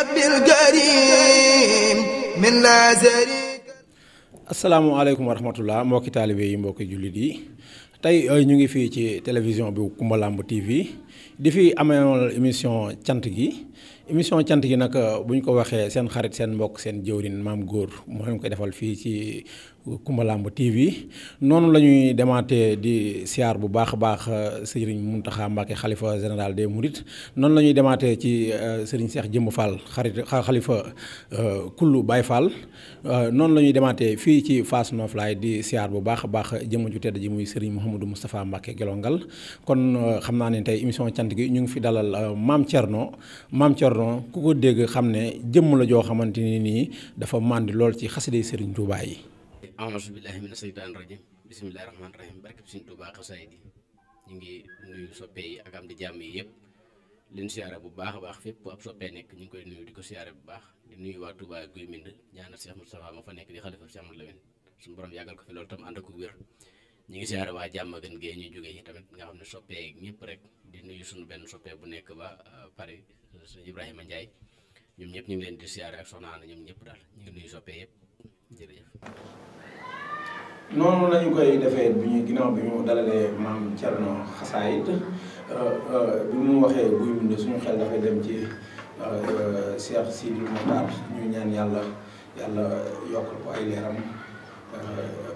رب الكريم من لا شريك. asalaamaaleykum wa rahmatullah mbokki taalibe yi mbokki jullit yi tey ñu ngi fii ci télévision bi Coumba Lamb TV di fi ameewal émission cant gi nag bu ñu ko waxee seen xarit seen mbokk seen jëwrin maam góor moo leen koy defal fii ci Coumba Lamb TV noonu la ñuy demaatee di siyaar bu baax a baax Serigne Mountakha Mbacké xalifa général des Mourides noonu la ñuy demaatee ci Serigne Cheikh Jëmb Fall xalifa kullu Baye Fall noonu la ñuy demaatee fii ci Fass Noflaye di siyaar bu baax a baax jëmm ju tedd ji muy Serigne Mouhamadou Moustapha Mbacké Gelongal kon xam naa ne tey émission cant gi ñu ngi fi dalal Mame Thierno ku ko dégg xam ne jëmm la joo xamante ni nii dafa màndi lool ci xasida Serigne Touba yi. a'uuzu billaahi mina shaytaani rajiim bismillaahi rahmaani rahiim barke Serigne Touba xasaayid yi ñu ngi nuyu soppe yi ak am di jàmm yi yëpp leen siyaare bu baax a baax fépp ab soppee nekk ñu ngi koy nuyu di ko siyaare bu baax di nuyu waa Touba Guy Mbind ñaanal Cheikh Moustapha ma fa nekk di xalifa Cheikh Amadou Lamine suñu borom yàggal ko fi loolu tam ànd ak wér ñu ngi siyaare waa jàmm gën gee ñuy jógee yi tamit nga xam ne soppee ñëpp rek di nuyu suñu benn soppee bu nekk ba Paris Ibrahima Ndiaye ñoom ñëpp ñu ngi leen di siyaare ak soxna Ana ñoom ñëpp daal ñu ngi nuyu soppee yëpp jërëjëf. noonu lañu koy defee ginnaaw bi ñu dalalee Mame Thierno xasaayit bi mu waxee Guy Mbind suñu xel dafay dem ci Cheikh Sidi Mokhtar ñu ñaan yàlla yokkal ko ay leeram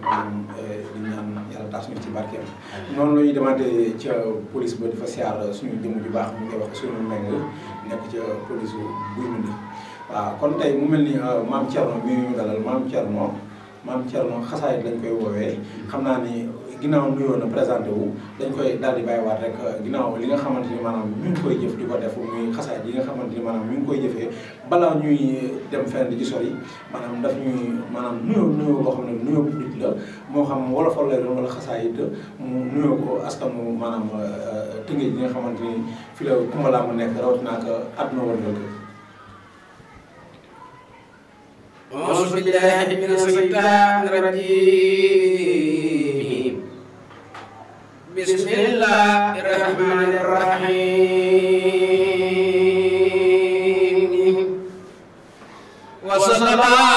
moom di ñaan yàlla taas ñu ci barkeem. noonu la ñuy demante ca police ba di fa siyaar suñu jëmm ju baax ñu koy wax suñu meng nekk ca police Guy Mbind waaw kon tey mu mel ni Mame Thierno mi ñu dalal Mame Thierno xasaayit lañ koy woowee xam naa ni ginnaaw nuyoo na présenté wu dañ koy daal di bàyyiwaat rek ginnaaw li nga xamante ni maanaam ñu ngi koy jëf di ko def muy xasaayit yi nga xamante ni maanaam ñu ngi koy jëfee balaa ñuy dem fenn di ci sori maanaam daf ñuy maanaam nuyoo boo xam ne nuyoo public la moo xam wolofal lay doon wala xasaayit mu nuyoo ko askanu maanaam Tëngéej yi nga xamante ni fi la Coumba Lamb nekk rawatina ak àdduna war nga أعوذ بالله من الشيطان الرجيم بسم الله الرحمن الرحيم وصلى الله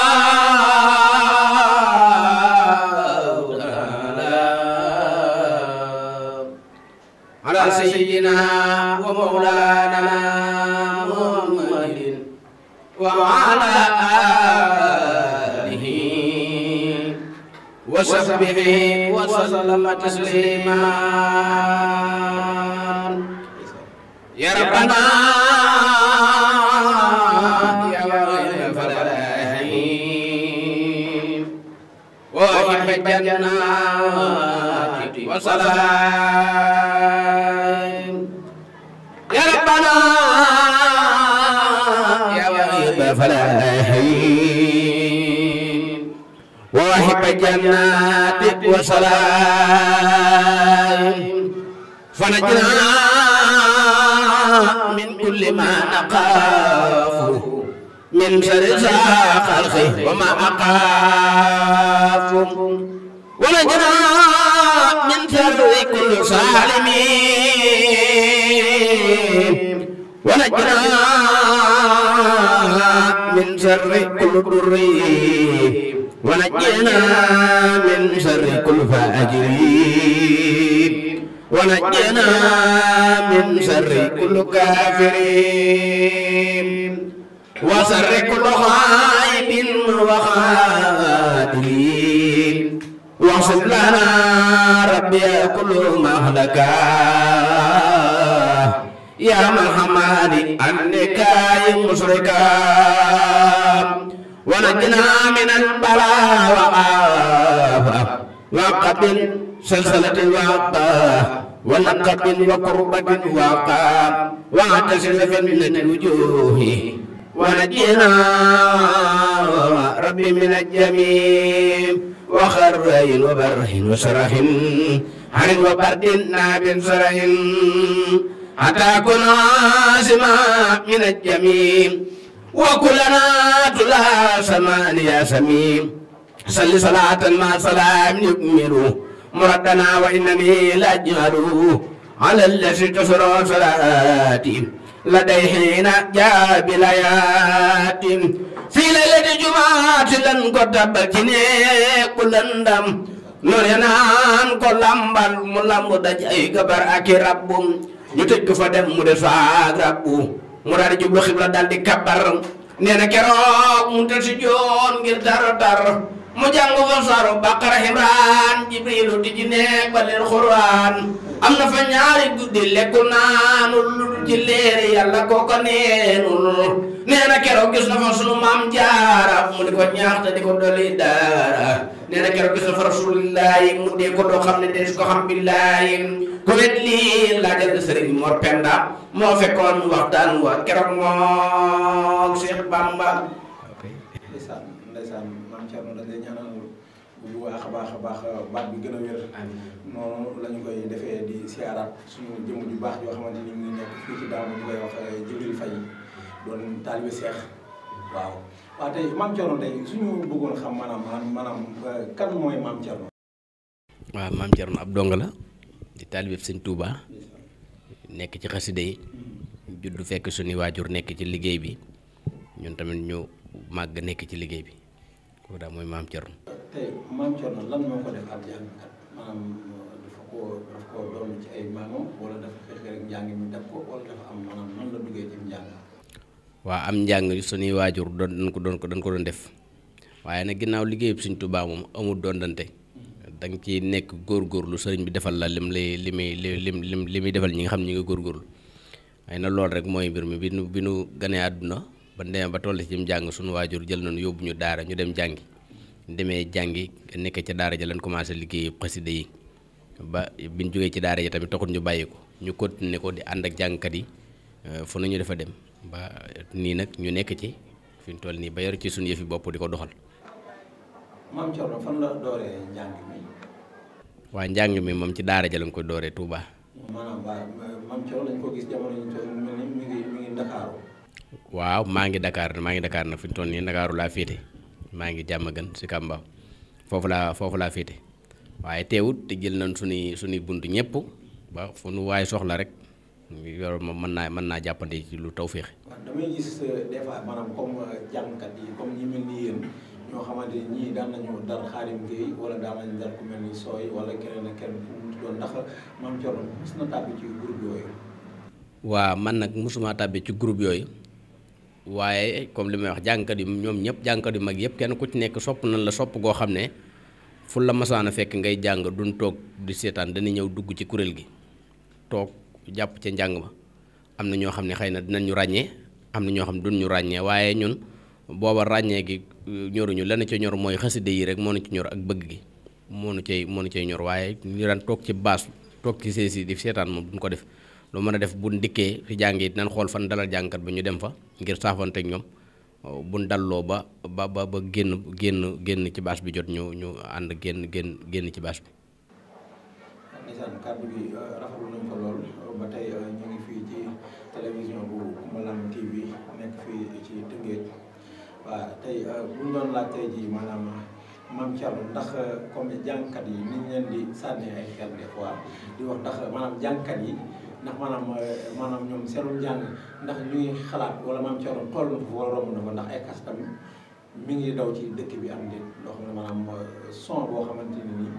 على سيدنا ومولانا محمد وعلى وصحبه وسلم تسليما يا ربنا يا ويل فلاحين وأحب الجنات وسلام يا ربنا يا ويل فلاحين وأحب الجنات وسلام فنجنا من كل ما نخاف من شر خلقه وما أخاف ونجنا من شر كل ظالمين ونجنا من شر كل ضر ونجنا من شر كل فاجر ونجنا من شر كل كافر وشر كل خائب وخادر واحسب لنا ربي كل مهلكا يا محمد أنك مشركا ونجنا من البلاء وآفة وقبل سلسلة وعقاب ونقب وقربة وعقاب واعتصم فتنة الوجوه ونجنا ربي من الجميع وخرين وبره وسرح عن وبرد ناب سرح حتى كنا عاصما من الجميع وكلنا تلا سمان يا سميم صل صلاة مع سلام يكمل مردنا وإنني لأجمل على الذي تسرى صلاتي لديه جاء بلايات في ليلة جمعة لن كتب الجنيه كلندم نورينان كلامبال ملامو داج اي غبر اكي ربم ñu tëj ko fa dem mu des fa rabbu mu daal di jublu xibla daal di kabar nee na keroog mu tëdd si joon ngir tar mu jàng fa saru Baqara Imraan Jibrilu di ji nekk ba leen Xuraan am na fa ñaari guddi lekkul naanul lu ci leeri yàlla kooko neenul nee na keroog gis na fa sunu maam Jaara mu di ko ñaax te di ko dolli daara nee na keroog gis na fa Rasulillahi mu dee ko doo xam ne des ko xam billahi ku wet lii laajal Sëriñ Mor Penda moo fekkoon waxtaan wa keroog moom Cheikh Bamba. ndeysaan maam Thierno dañ lay ñaanal bu baax a baax baat bi gën a wér noonu la ñu koy defee di siyaaraat suñu jëmm ju baax yoo xamante ni mu ngi nekk fii ci daaw ñu koy wax Jibril Faye doon taalibe Seex waaw tey maam Thierno tey suñu bëggoon xam maanaam kan mooy maam Thierno. waaw maam Thierno ab dong la di taalibe Sëñ Touba nekk ci xasida yi juddu fekk suñu waajur nekk ci liggéey bi ñun tamit ñu màgg nekk ci liggéey bi kooku daal mooy maam Thierno. tey maam Thierno lan moo ko def ab jàngkat maanaam dafa ko doon ci ay maamam wala dafa fexe rek njàng mi def ko wala dafa am maanaam nan la duggee ci njàng. waaw am njàng suñuy waajur dañ ko doon def waaye nag ginnaaw liggéeyub Sëñ Tuubaa moom amul doon dante da nga ci nekk góorgóorlu sëriñ bi defal la li muy defal ñi nga xam ñi nga góorgóorlu waaye na loolu rek mooy mbir mi bi nu ganee àdduna ba demee ba toll ci njàng suñu waajur jël nañu yóbbu ñu daara ñu dem jàngi demee jàngi nekk ca daara ja lañ commencé liggéey xasida yi ba biñ jógee ci daara ja tamit taxut ñu bàyyi ko ñu continuer ko di ànd ak jàngkat yi fu nañu defa dem ba nii nag ñu nekk ci fi ñu toll nii ba yor ci suñu yëfi bopp di ko doxal. maam Thierno fan la dooree njàng mi. waa njàng mi moom ci daara ja lañ ko dooree Touba. maanaam maam Thierno lañ ko gis jamono yi mel ni mi ngi Ndakaaru. waaw maa ngi Dakar nag fi ñu toll nii Ndakaaru laa féete maa ngi Diamaguène si Kamba foofu laa féete waaye teewut te jël nañ suñuy bunt ñëpp ba fu nu waaye soxla rek yor moom mën naa jàppante ci lu taw féexe. waaw damay gis des fois maanaam comme jàngkat yi comme ñi mel ni yéen ñoo xamante ni ñii daan nañu dar Xaadim Gueye wala daan nañu dar ku mel ni Sooy wala keneen ak kenn fu mu doon ndax maam Thierno mos na tàbbi ci groupe yooyu. waaw man nag mosuma tàbbi ci groupe yooyu. waaye comme li may wax jàngkat yi ñoom ñëpp jàngkat yu mag yëpp kenn ku ci nekk sopp nañ la sopp goo xam ne fu la masaan a fekk ngay jàng duñ toog di seetaan dañuy ñëw dugg ci kuréel gi toog jàpp ca njàng ma am na ñoo xam ne xëy na dinañ ñu ràññee am na ñoo xam ne duñ ñu ràññee waaye ñun booba ràññee gi ñoruñu lana ca ñor mooy xasida yi rek moo nu ci ñor ak bëgg gi moo nu cay ñor waaye ñu daan toog ci baas toog ci seesi di seetaan moom duñ ko def lu mën a def buñ dikkee fi jàng yi dinañ xool fan dalal jàngkat ba ñu dem fa ngir saafante ak ñoom buñ dalloo ba génn ci baas bi jot ñu ànd génn ci baas bi. ndeysaan kàddu gi rafetlu nañ ko lool ba tey ñu ngi fii ci télévision bu Coumba Lamb TV nekk fii ci Tëngéej waaw tey bu ñu doon laaj tey jii maanaam maam Thierno ndax comme jàngkat yi ni ñu leen di sànni ay xel des fois di wax ndax maanaam jàngkat yi. ndax maanaam ñoom seenu njàng ndax ñu ngi xalaat wala maam Thierno toll na fa wala romb na fa ndax ay kas tamit mi ngi daw ci dëkk bi am déet loo xam ne maanaam son boo xamante ne nii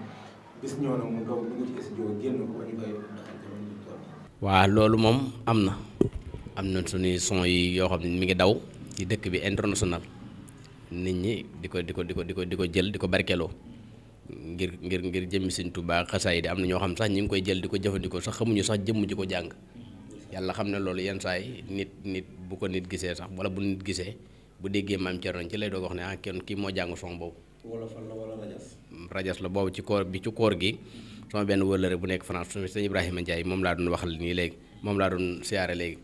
bis ñëw na mu doog dugg ci studio génn ko ba ñu koy doxal jamono ji toll. waaw loolu moom am na suñuy son yi yoo xam ne mi ngi daw ci dëkk bi international nit ñi di ko jël di ko barkeloo ngir jëmmi Sëñ Tuubaa xasaay di am na ñoo xam sax ñi ngi koy jël di ko jëfandikoo sax xamuñu sax jëmm ji ko jàng yàlla xam ne loolu yenn saa yi nit bu ko nit gisee sax wala bu nit gisee bu déggee maam Thierno ci lay doog wax ne kenn kii moo jàng son boobu. wala fan la wala rajas la boobu ci koor gi sama benn wëllëre bu nekk France sëñ Ibrahima Ndiaye moom laa doon waxal nii léegi moom laa doon siyaare léegi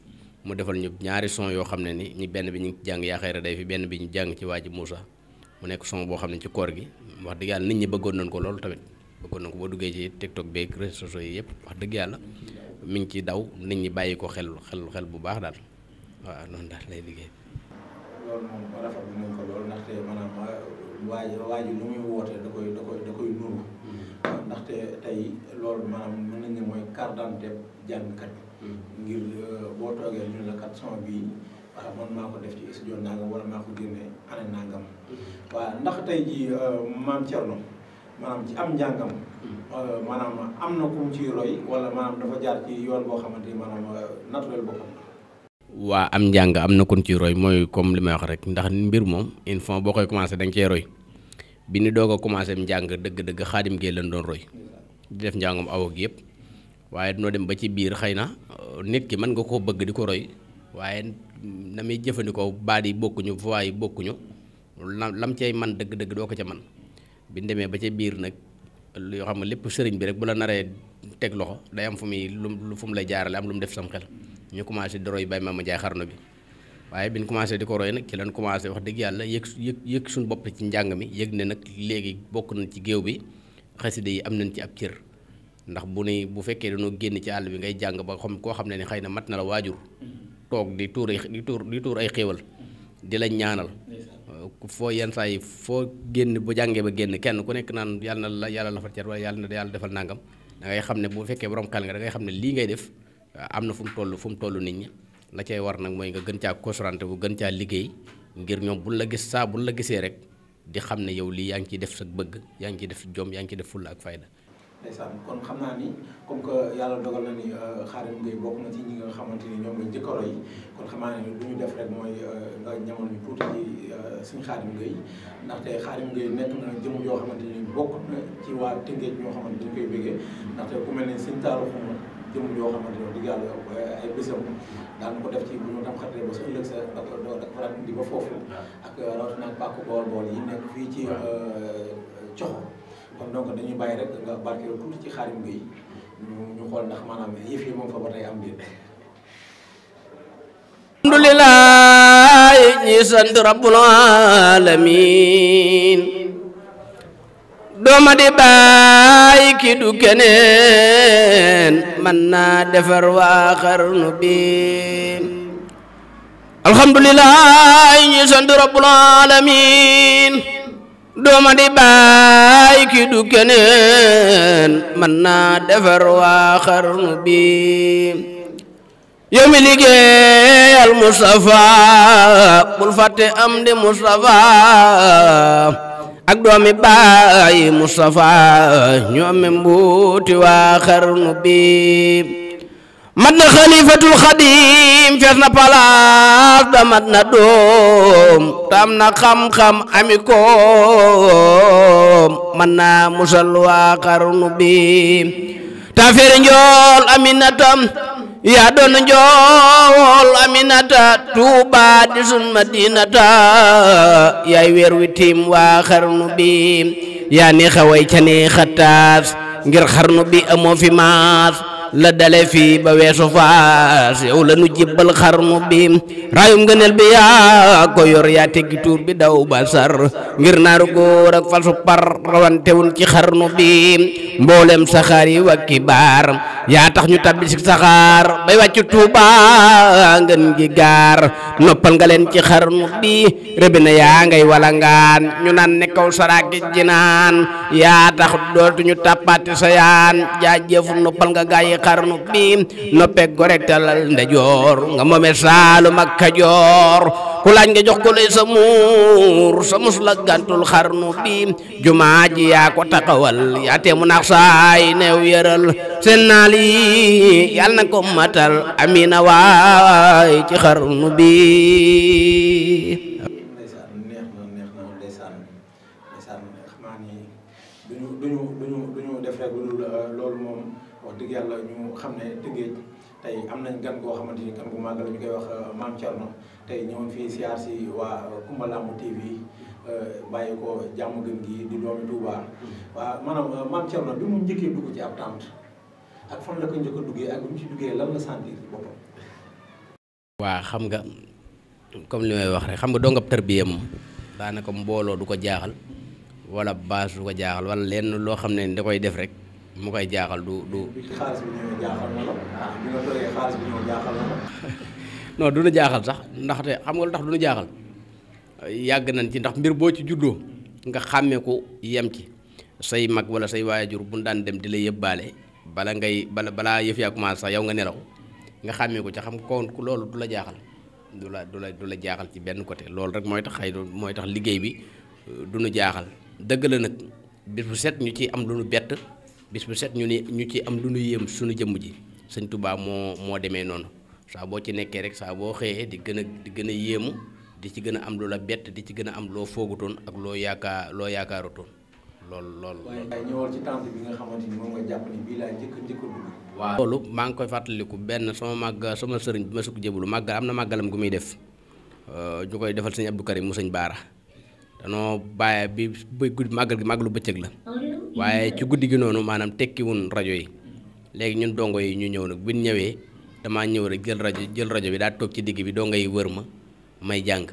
mu defal ñu ñaari son yoo xam ne ni ñi benn bi ñu ngi jàng yaa xayra day fi benn bi ñu jàng ci waa ji Moussa mu nekk son boo xam ne ci koor gi wax dëgg yàlla nit ñi bëggoon nañ ko loolu tamit bëggoon nañ ko boo duggee ci TikTok beeg réseaux sociaux yi yëpp wax dëgg yàlla mi ngi ci daw nit ñi bàyyi ko xel bu baax daal waaw noonu daal lay liggéey. loolu moom rafetlu nañ ko loolu ndaxte maanaam waa ji lu muy woote da koy nuru ndaxte tey loolu maanaam mën nañ ne mooy carte d'identité jàngkat ngir boo toogee ñu la kat son bii waaw man maa ko def ci studio nangam wala maa ko génnee année nangam waaw ndax tey jii maam Thierno maanaam ci am njàngam maanaam am na ku mu ciy roy wala maanaam dafa jaar ci yoon boo xamante ni maanaam naturel boppam. waa am njàng am na kon ci roy mooy comme li may wax rek ndax mbir moom une fois boo koy commencé da nga cee roy bi ni doog a commencé njàng dëgg-dëgg Xaadim Géey lañ doon roy di def njàngam aw gi yëpp waaye dinoo dem ba ci biir xëy na nit ki mën nga koo bëgg di ko roy waaye na muy jëfandikoo baat yi bokkuñu voix yi bokkuñu lam cay man dëgg-dëgg doo ko ca man bi ñu demee ba ca biir nag yoo xam nga lépp sëriñ bi rek bu la naree teg loxo day am fu muy lu fu mu lay jaarale am lu mu def sam xel ñu commencé di roy Baye Mama Ndiaye Xarnu bi waaye bi ñu commencé di ko roy nag ci lañ commencé wax dëgg yàlla yëg suñu bopp ci njàng mi yëg ne nag léegi bokk nañ ci géew bi xasida yi am nañ ci ab cër ndax bu fekkee dañoo génn ci àll bi ngay jàng ba xam koo xam ne ni xëy na mat na la waajur toog di tuur ay xéewal di la ñaanal foo yenn saa yi foo génn bu jàngee ba génn kenn ku nekk naan yàlla na la yàlla la fa cer wala yàlla na yàlla defal nangam da ngay xam ne bu fekkee borom xel nga da ngay xam ne lii ngay def am na fu mu toll nit ñi la cay war nag mooy nga gën caa concentré bu gën caa liggéey ngir ñoom buñ la gisee rek di xam ne yow lii yaa ngi ciy def sa bëgg yaa ngi ciy def jom yaa ngi ciy def fulla ak fayda. ndeysaan kon xam naa ni comme que yàlla dogal na ni Xaadim Géey bokk na ci ñi nga xamante ni ñoom lañ njëkk a roy kon xam naa ne lu ñu def rek mooy nga ñamal ñu tuuti ci suñu Xaadim Géey ndaxte Xaadim Géey nekk na jëm yoo xamante ni bokk na ci waa Tëngéej ñoo xamante dañ koy bëggee ndaxte ku mel ne Sëñ Taalu Xuma jëm yoo xamante ni di yàlla ay bésam daan ko def ci bu ñu tam xatee ba sa ëllëg sa da faral di ba foofu ak rawatina ak pàkk bool yi nekk fii ci Coxo kon donc dañuy bàyyi rek nga barkeelu tuuti ci Xaadim Géey ñu xool ndax maanaam yëf yi moom fa ba tey am déet. alhamdulilah ñi sant rabbul alamin dooma di bàyyi ki du keneen man naa defar waa xarnu bi alhamdulilah ñi sant rabbul alamin dooma di baay ki du keneen man naa defar waa xarnu bi yow mi liggéeyal Mustafa bul fàtte am di Mustafa ak doomi baay Mustafa ñoom mbuuti waa xarnu bi mat na xalifatul xadim fees na palaas da mat na doom tam na xam-xam ami koom man naa musal waa xarnu bi ta feere njool aminatam yaa doon njool aminata Tuuba di sun madinata yaay weer wi tiim waa xarnu bi yaa neexa way ca neexa taas ngir xarnu bi amoo fi maas la dale fii ba weesu faas yow la nu jibbal xarnu bi raayum ngëneel bi yaa ko yor yaa teggi tuur bi daw ba sar ngir naaru góor ak fasu par rawantewun ci xarnu bi mboolem saxaar yi wa kibaar yaa tax ñu tabbi ci saxaar bay wàcc Tuuba ngeen gi gaar noppal nga leen ci xarnu bi rëbi na yaa ngay walangaan ñu naan ne kaw saraaki jinaan yaa tax dootuñu tappaati sa yaan jaajëf noppal nga gaayi xarnu bi noppeg gorek talal ndejoor nga moome Saalum ak Kajoor ku laaj nga jox ko lay sa muur sa mus la gàntul xarnu bi jumaa ji yaa ko taxawal yaa tee mu nax saay neew yëral seen naal yi yàlla na ko matal amina waay ci xarnu bi ndeysaan neex na ndeysaan xam naa ni duñu def rek loolu moom wax dëgg yàlla ñu xam ne Tëngéej tey am nañ gan goo xamante ni gan gu màgg la ñu koy wax Maam Thierno tey ñëwoon fii siyaar si waa Kumba Lamb TV bàyyi ko jàmm gën gi di doomi Touba waaw maanaam Maam Thierno bi mu njëkkee dugg ci ab tànt ak fan la ko njëkk a duggee ak bi mu ci duggee lan la sentir boppam. waa xam nga comme li may wax rek xam nga dongab tarbiya moom daanaka mbooloo du ko jaaxal wala baas du ko jaaxal wala lenn loo xam ne da koy def rek mu koy jaaxal du. bi xaalis bi ñëwee jaaxal na la bi nga toogee xaalis bi ñëw jaaxal na la. non du nu jaaxal sax ndaxte xam nga lu tax du nu jaaxal yàgg nañ ci ndax mbir boo ci juddoo nga xàmmee ko yem ci say mag wala say waajur bu daan dem di la yëbbaale balaa yëf yaa commencé sax yow nga nelaw nga xàmmee ko ca xam ko loolu du la jaaxal du la jaaxal ci benn côté loolu rek mooy tax mooy tax liggéey bi du nu jaaxal dëgg la nag bis bu set ñu ci am lu nu bett bis bu set ñu ci am lu nu yéem suñu jëmm ji sëñ Tuubaa moo demee noonu saa boo ci nekkee rek saa boo xëyee di gën a yéemu di ci gën a am lu la bett di ci gën a am loo foogutoon ak loo yaakaarutoon loolu. waaye ñëwal ci tànt bi nga xamante ni moom nga jàpp ni bii laa njëkk a dugg. waaw loolu maa ngi koy fàttaliku benn sama sëriñ bi ma sukk jébbalu màggal am na màggalam gu muy def ñu koy defal sëñ Abdou Karim mu sëñ Baara danoo bàyyi bi guddi màggal gi màggalu bëccëg la waaye ci guddi gi noonu maanaam tekkiwun rajo yi léegi ñun dongo yi ñu ñëw nag bi ñu ñëwee damaa ñëw rek jël rajo bi daa toog ci digg bi dongo yi wër ma may jàng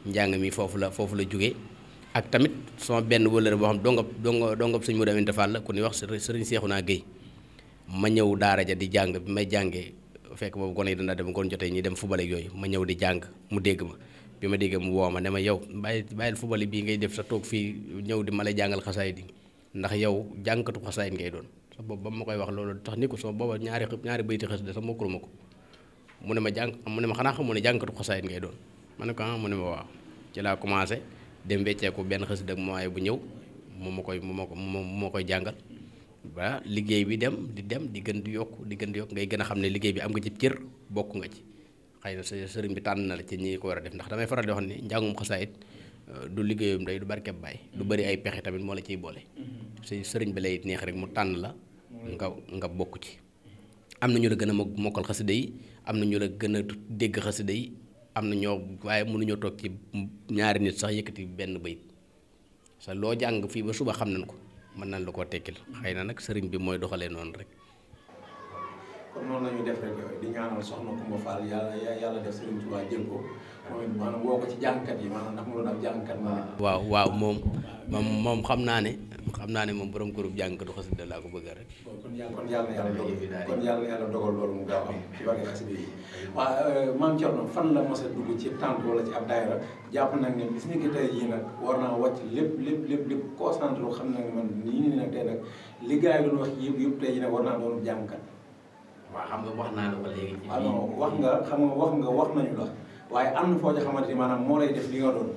njàng mi foofu la jóge ak tamit sama benn wëllëre boo xam dongab sëñ Modou Aminta Fall la ku ñuy wax sëriñ Seexuna Géey ma ñëw daara ja di jàng bi may jàngee fekk boobu gone yi dana dem kon jotee ñi dem fubale yooyu ma ñëw di jàng mu dégg ma bi ma déggee mu woo ma ne ma yow bàyyil fubale bii ngay def sa toog fii ñëw di ma lay jàngal xasaay di ndax yow jàngkatu xasaay ngay doon sa boobu ba ma koy wax loolu tax ni ko sama booba ñaari bayti xas de sa mokkalu ma ko mu ne ma xanaa xamoo ne jàngkatu xasaay ngay doon ma ne ko mu ne ma waaw ci laa commencé dem wecceeku benn xas dëgg mooy bu ñëw moo koy jàngal ba liggéey bi di gën di yokk ngay gën a xam ne liggéey bi am nga ci cër bokk nga ci xëy na sëriñ bi tànn na la ci ñi ko war a def ndax damay faral di wax ne njàngum xasaayit du liggéeyam day du barkeb baay du bëri ay pexe tamit moo la ciy boole sëriñ bi lay neex rek mu tànn la nga bokk ci am na ñu la gën a mokkal xasida yi am na ñu la gën a dégg xasida yi am na ñoo waaye mënuñoo toog ci ñaari nit sax yëkkati benn bayit sa loo jàng fii ba suba xam nañ ko mën nañ la koo tekkil xëy na nag sëriñ bi mooy doxalee noonu rek. kon noonu la ñuy def rek di ñaanal soxna Coumba Fall yàlla def sëriñ Tuubaa jël ko maanaam woo ko ci jàngkat yi maanaam ndax mu doon ab jàngkat waaw moom xam naa ne moom borom groupe jàngkatu xasida laa ko bëgg rek. kon yàlla na yàlla dogal loolu mu gaaw am ci barke xasida yi waaw Maam Thierno fan la mos a dugg ci tànt wala ci ab daayira jàpp nag ne bis ni ki tey jii nag war naa wàcc lépp concentré loo xam nag man nii nag tey nag li gars yi doon wax yëpp tey jii nag war naa doon jàngkat. waaw xam nga wax naa la ko léegi. wax nañu la waaye am na foo ci xamante ni maanaam moo lay def li nga doon.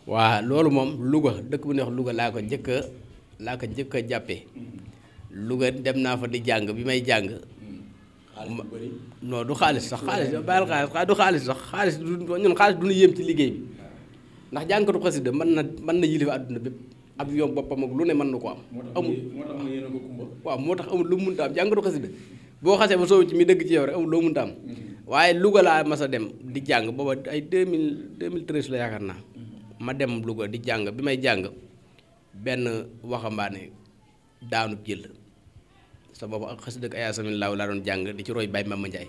waaw loolu moom Louga dëkk bu neex Louga laa ko njëkk a jàppee Louga dem naa fa di jàng bi may jàng. non du xaalis sax du xaalis sax xaalis du ñu yéem ci liggéey bi ndax jàngkatu xasida mën na yilif àdduna bépp ab yomb boppam ak lu ne mën na ko am. moo tax amul lu mu mënta am jàngkatu xasida boo xasee ba soow ci mi dëgg ci yow rek amul loo mënta am waaye Louga laa mas a dem di jàng booba ay 2013 la yaakaar naa ma dem Louga di jàng bi may jàng benn waxambaane daanu jël sa boobu ak xasida ak Ayaasamin Laaw laa doon jàng di ci roy Baye Mama Ndiaye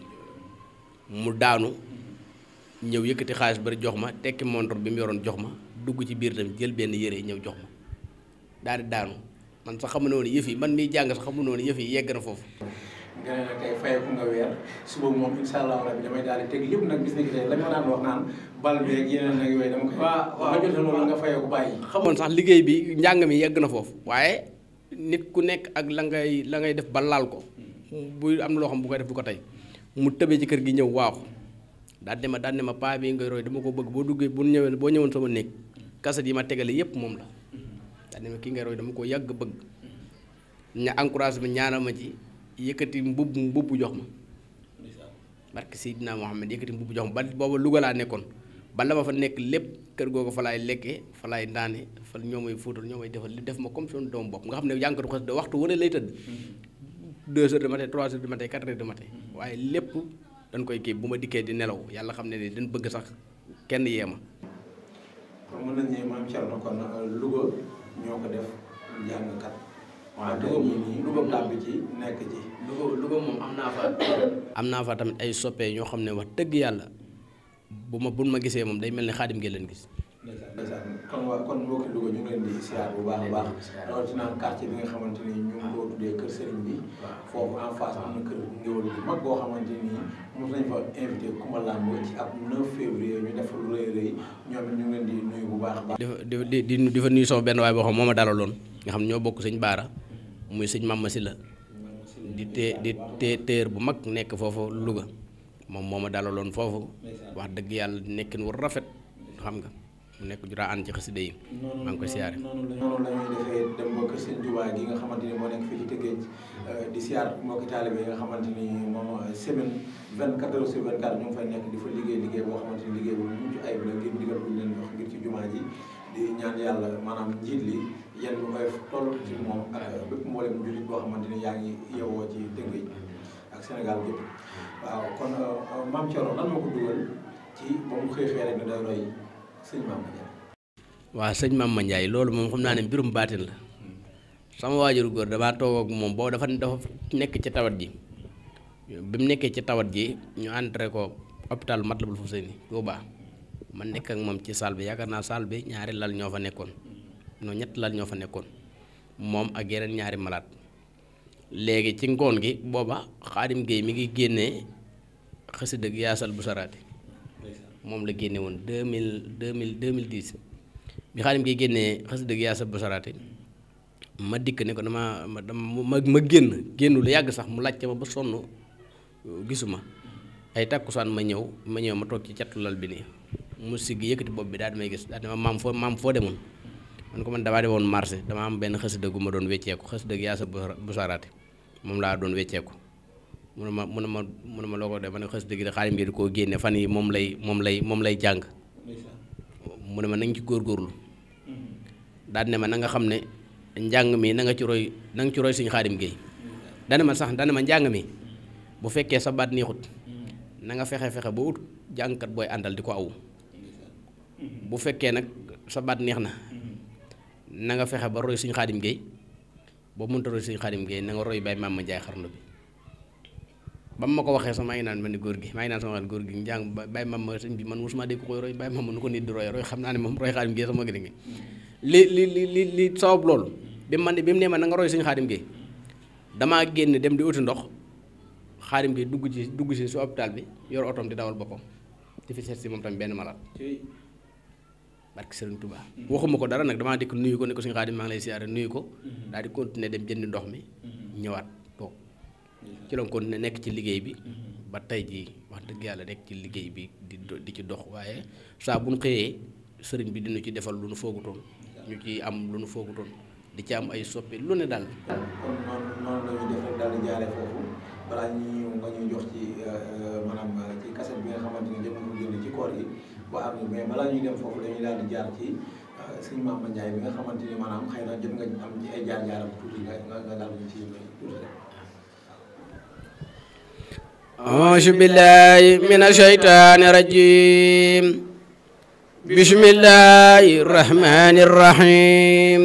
mu daanu ñëw yëkkati xaalis bari jox ma tekki montre bi mu yoroon jox ma dugg ci biir tamit jël benn yére ñëw jox ma daal di daanu man sax xamu ne woon yëf yi man miy jàng sax xamu ne woon yëf yi yegg na foofu. nga ne nag tey fayeku nga weer suba moom incha allah rabi damay daal di teg lépp nag gis nañu tey lañ ma daan wax naan bal bi ak yeneen nag yooyu dama koy. waaw ma jotee loolu nga fayeku bàyyi. xamoon sax liggéey bi njàng mi yegg na foofu waaye nit ku nekk ak la ngay def ba laal ko bu am na loo xam bu koy def du ko tey mu tëbee ci kër gi ñëw waaxu daan ne ma paa bi ngay roy dama ko bëgg boo duggee boo ñëwoon sama néeg kaset yi ma tegale yépp moom la daan ne ma kii ngay roy dama ko yàgg bëgg ña encouragé ma ñaanal ma ci yëkkati mbubb jox ma barke Seydina Muhammad yëkkati mbubb jox ma ba booba Louga laa nekkoon ba la ma fa nekk lépp kër googu fa laay lekkee fa laay naane fa ñoo may fóotal ñoo may defal li def ma comme son doom bopp nga xam ne jàngkatu xasida waxtu wane lay tëdd 2 heures de matin 3 heures de matin 4 heures de matin waaye lépp dañ koy kii bu ma dikkee di nelaw yàlla xam ne ni dañ bëgg sax kenn yee ma. kon mën nañu ne Maam Thierno kon Louga ñoo ko def jàngkat. waaw Louga tàbbi ci nekk ci. Louga moom am naa fa tamit ay soppee ñoo xam ne wax dëgg yàlla buñ ma gisee moom day mel ne xaadim ngeen leen gis. ndeysaan kon mbokki Louga ñu ngi leen di siyaar bu baax a baax rawatina quartier bi nga xamante ni ñu ngi ko tuddee kër Serigne bi foofu en face am na kër ngéwël bu mag boo xamante ni mos nañ fa invité Coumba Lamb ci ab 9 février ñu def lu rëy ñoom it ñu ngi leen di nuyu bu baax a baax. di fa nuyu sama benn waay boo xam moo ma dalaloon nga xam ne ñoo bokk sëñ Baara muy sëñ Mama Sylla di téer bu mag nekk foofu Louga moom moo ma dalaloon foofu wax dëgg yàlla nekkin wu rafet xam nga mu nekk juraa ànd ci xasida yi maa ngi koy siyaare. noonu la ñuy defee dem ba kër Sëñ Tuubaa gi nga xamante ni moo nekk fii ci Tëngéej di siyaar mbokki taalibe yi nga xamante ni moom semaine 24 heures sur 24 ñu ngi fay nekk di fa liggéey boo xamante ni liggéey bu mucc ayib la ngir digal bu leen wax ngir ci jumaa ji di ñaan yàlla maanaam njiit li yéen bu koy toll ci moom ak bépp mboolem jullit boo xamante ni yaa ngi yeewoo ci Tëngéej ak Sénégal gépp waaw kon Mame Thioro lan moo ko dugal ci ba mu xëy rek ne day roy sëñ Mame Mandiaye. waaw sëñ Mame Mandiaye loolu moom xam naa ne mbirum baatin la sama waajur góor damaa toog ak moom boobu dafa nekk ci tawat ji bi mu nekkee ci tawat ji ñu entré ko hôpital Matlaboul Fawzayni Touba man nekk ak moom ci salle bi yaakaar naa salle bi ñaari lal ñoo fa nekkoon non ñetti lal ñoo fa nekkoon moom ak yeneen ñaari malade léegi ci ngoon gi booba Xaadim Gueye mi ngi génnee xasida gi yaasal bu saraati moom la génne woon 2010 bi Xaadim Gueye génnee xasida gi yaasal bu saraati ma dikk ne ko ma génn lu yàgg sax mu laajte ma ba sonn gisuma ay takkusaan ma ñëw ma toog ci catu lal bi nii mu sigg yëkkati bopp bi daal di may gis daal di ma maam foo demoon man ko man damaa demoon marché dama am benn xasida gu ma doon wecceeku xasida gi yaasa bu saraati moom laa doon wecceeku mu ne ma loo ko def ma ne xasida gi de Xaadim gi di koo génne fan yi moom lay jàng mu ne ma na nga ci góorgóorlu daal ne ma na nga xam ne njàng mi na nga ci roy suñu Xaadim Gueye dana ma njàng mi bu fekkee sa baat neexut na nga fexe ba ut jàngkat booy àndal di ko awu bu fekkee nag sa baat neex na nga fexe ba roy suñu Xaadim Gueye boo mënta roy suñu Xaadim Gueye na nga roy Baye Mame Mandiaye xarnu bi ba ma ko waxee sax maa ngi naan ma ni góor gi njàng Baye Mame sëñ bi man mosuma dégg koy roy Baye Mame nu ko nit di roy xam naa ne moom roy Xaadim Gueye sama gën ngi li sabab loolu bi mu ne ma na nga roy suñu Xaadim Gueye damaa génn dem di uti ndox Xaadim Gueye dugg si su hôpital bi yor otoom di dawal boppam di fi seet si moom tamit benn malade barke Serigne Touba waxuma ko dara nag damaa dikk nuyu ko ne ko suñu Xaadim maa ngi lay siyaare nuyu ko daal di continuer dem jëndi ndox mi ñëwaat toog ci la continuer nekk ci liggéey bi ba tey jii wax dëgg yàlla nekk ci liggéey bi di ci dox waaye saa bu ñu xëyee sëriñ bi dina ci defal lu nu foogutoon ñu ci am lu nu foogutoon di ci am ay soppi lu ne daal. kon noonu la ñuy def rek daal di jaaree foofu balaa nga ñuy jox ci maanaam ci kaset bi nga xamante ni jëm ko génn ci koor gi ba am mais balaa ñuy dem foofu dañuy daal di jaar ci sëñ Mame Mandiaye bi nga xamante ni maanaam xëy na jot nga am ci ay jaar-jaaram tuuti nga daal ñu ci tuuti rek. auzu billaahi mina shaytaani rajiim bismillaahi rahmaani rahiim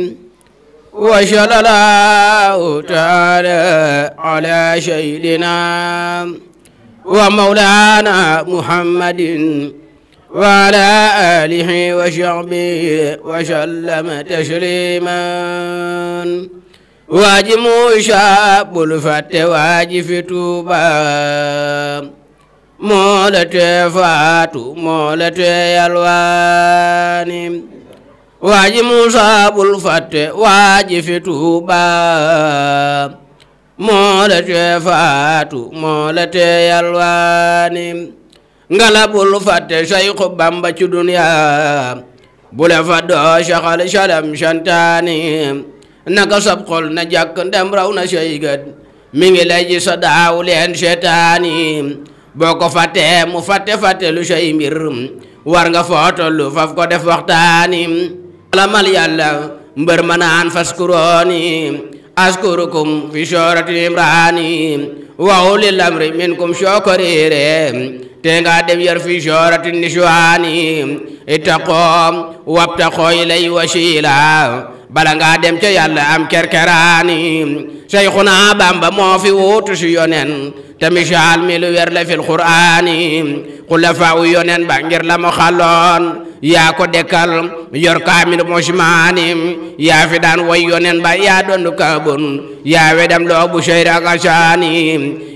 wa sallallaahu taala ala sayyidina wa mawlaana muhammadin wa ala aalihi wa sahbihi wa sallama tasliiman waaji Muusaa bul fàtte waaji fi Tuuba moo la tee faatu moo la tee yalwaani waaji Muusaa bul fàtte waaji fi Tuuba moo la tee faatu moo la tee yalwaani ngala bul fàtte Sayxu Bamba ci duniya bule fa doo saxal salam santaani naka sab xol na jàkk ndem raw na seygat mi ngi lay ji sa daaw leen seetaani boo ko fàttee mu fàtte lu say mbir war nga footolu faf ko def waxtaani alamal yàlla mbër ma naan faskurooni askurukum fi soorati imraani wa ulil amri minkum shokoriire te nga dem yar fi soorati niswaani ittaqoo wabtaqoo ilay wasiila bala nga dem ca yàlla am kerkeraani Seyxuna Bamba moo fi wuutu si yonen te misaal mi lu wer la fil qur'aani xulafaa u yonen ba ngir la mu xaloon yaa ko dekkal yor kaamil mosmaani yaa fi daan way yonen ba yaa doon kabun yaa wedam loo bu seyri ak asaani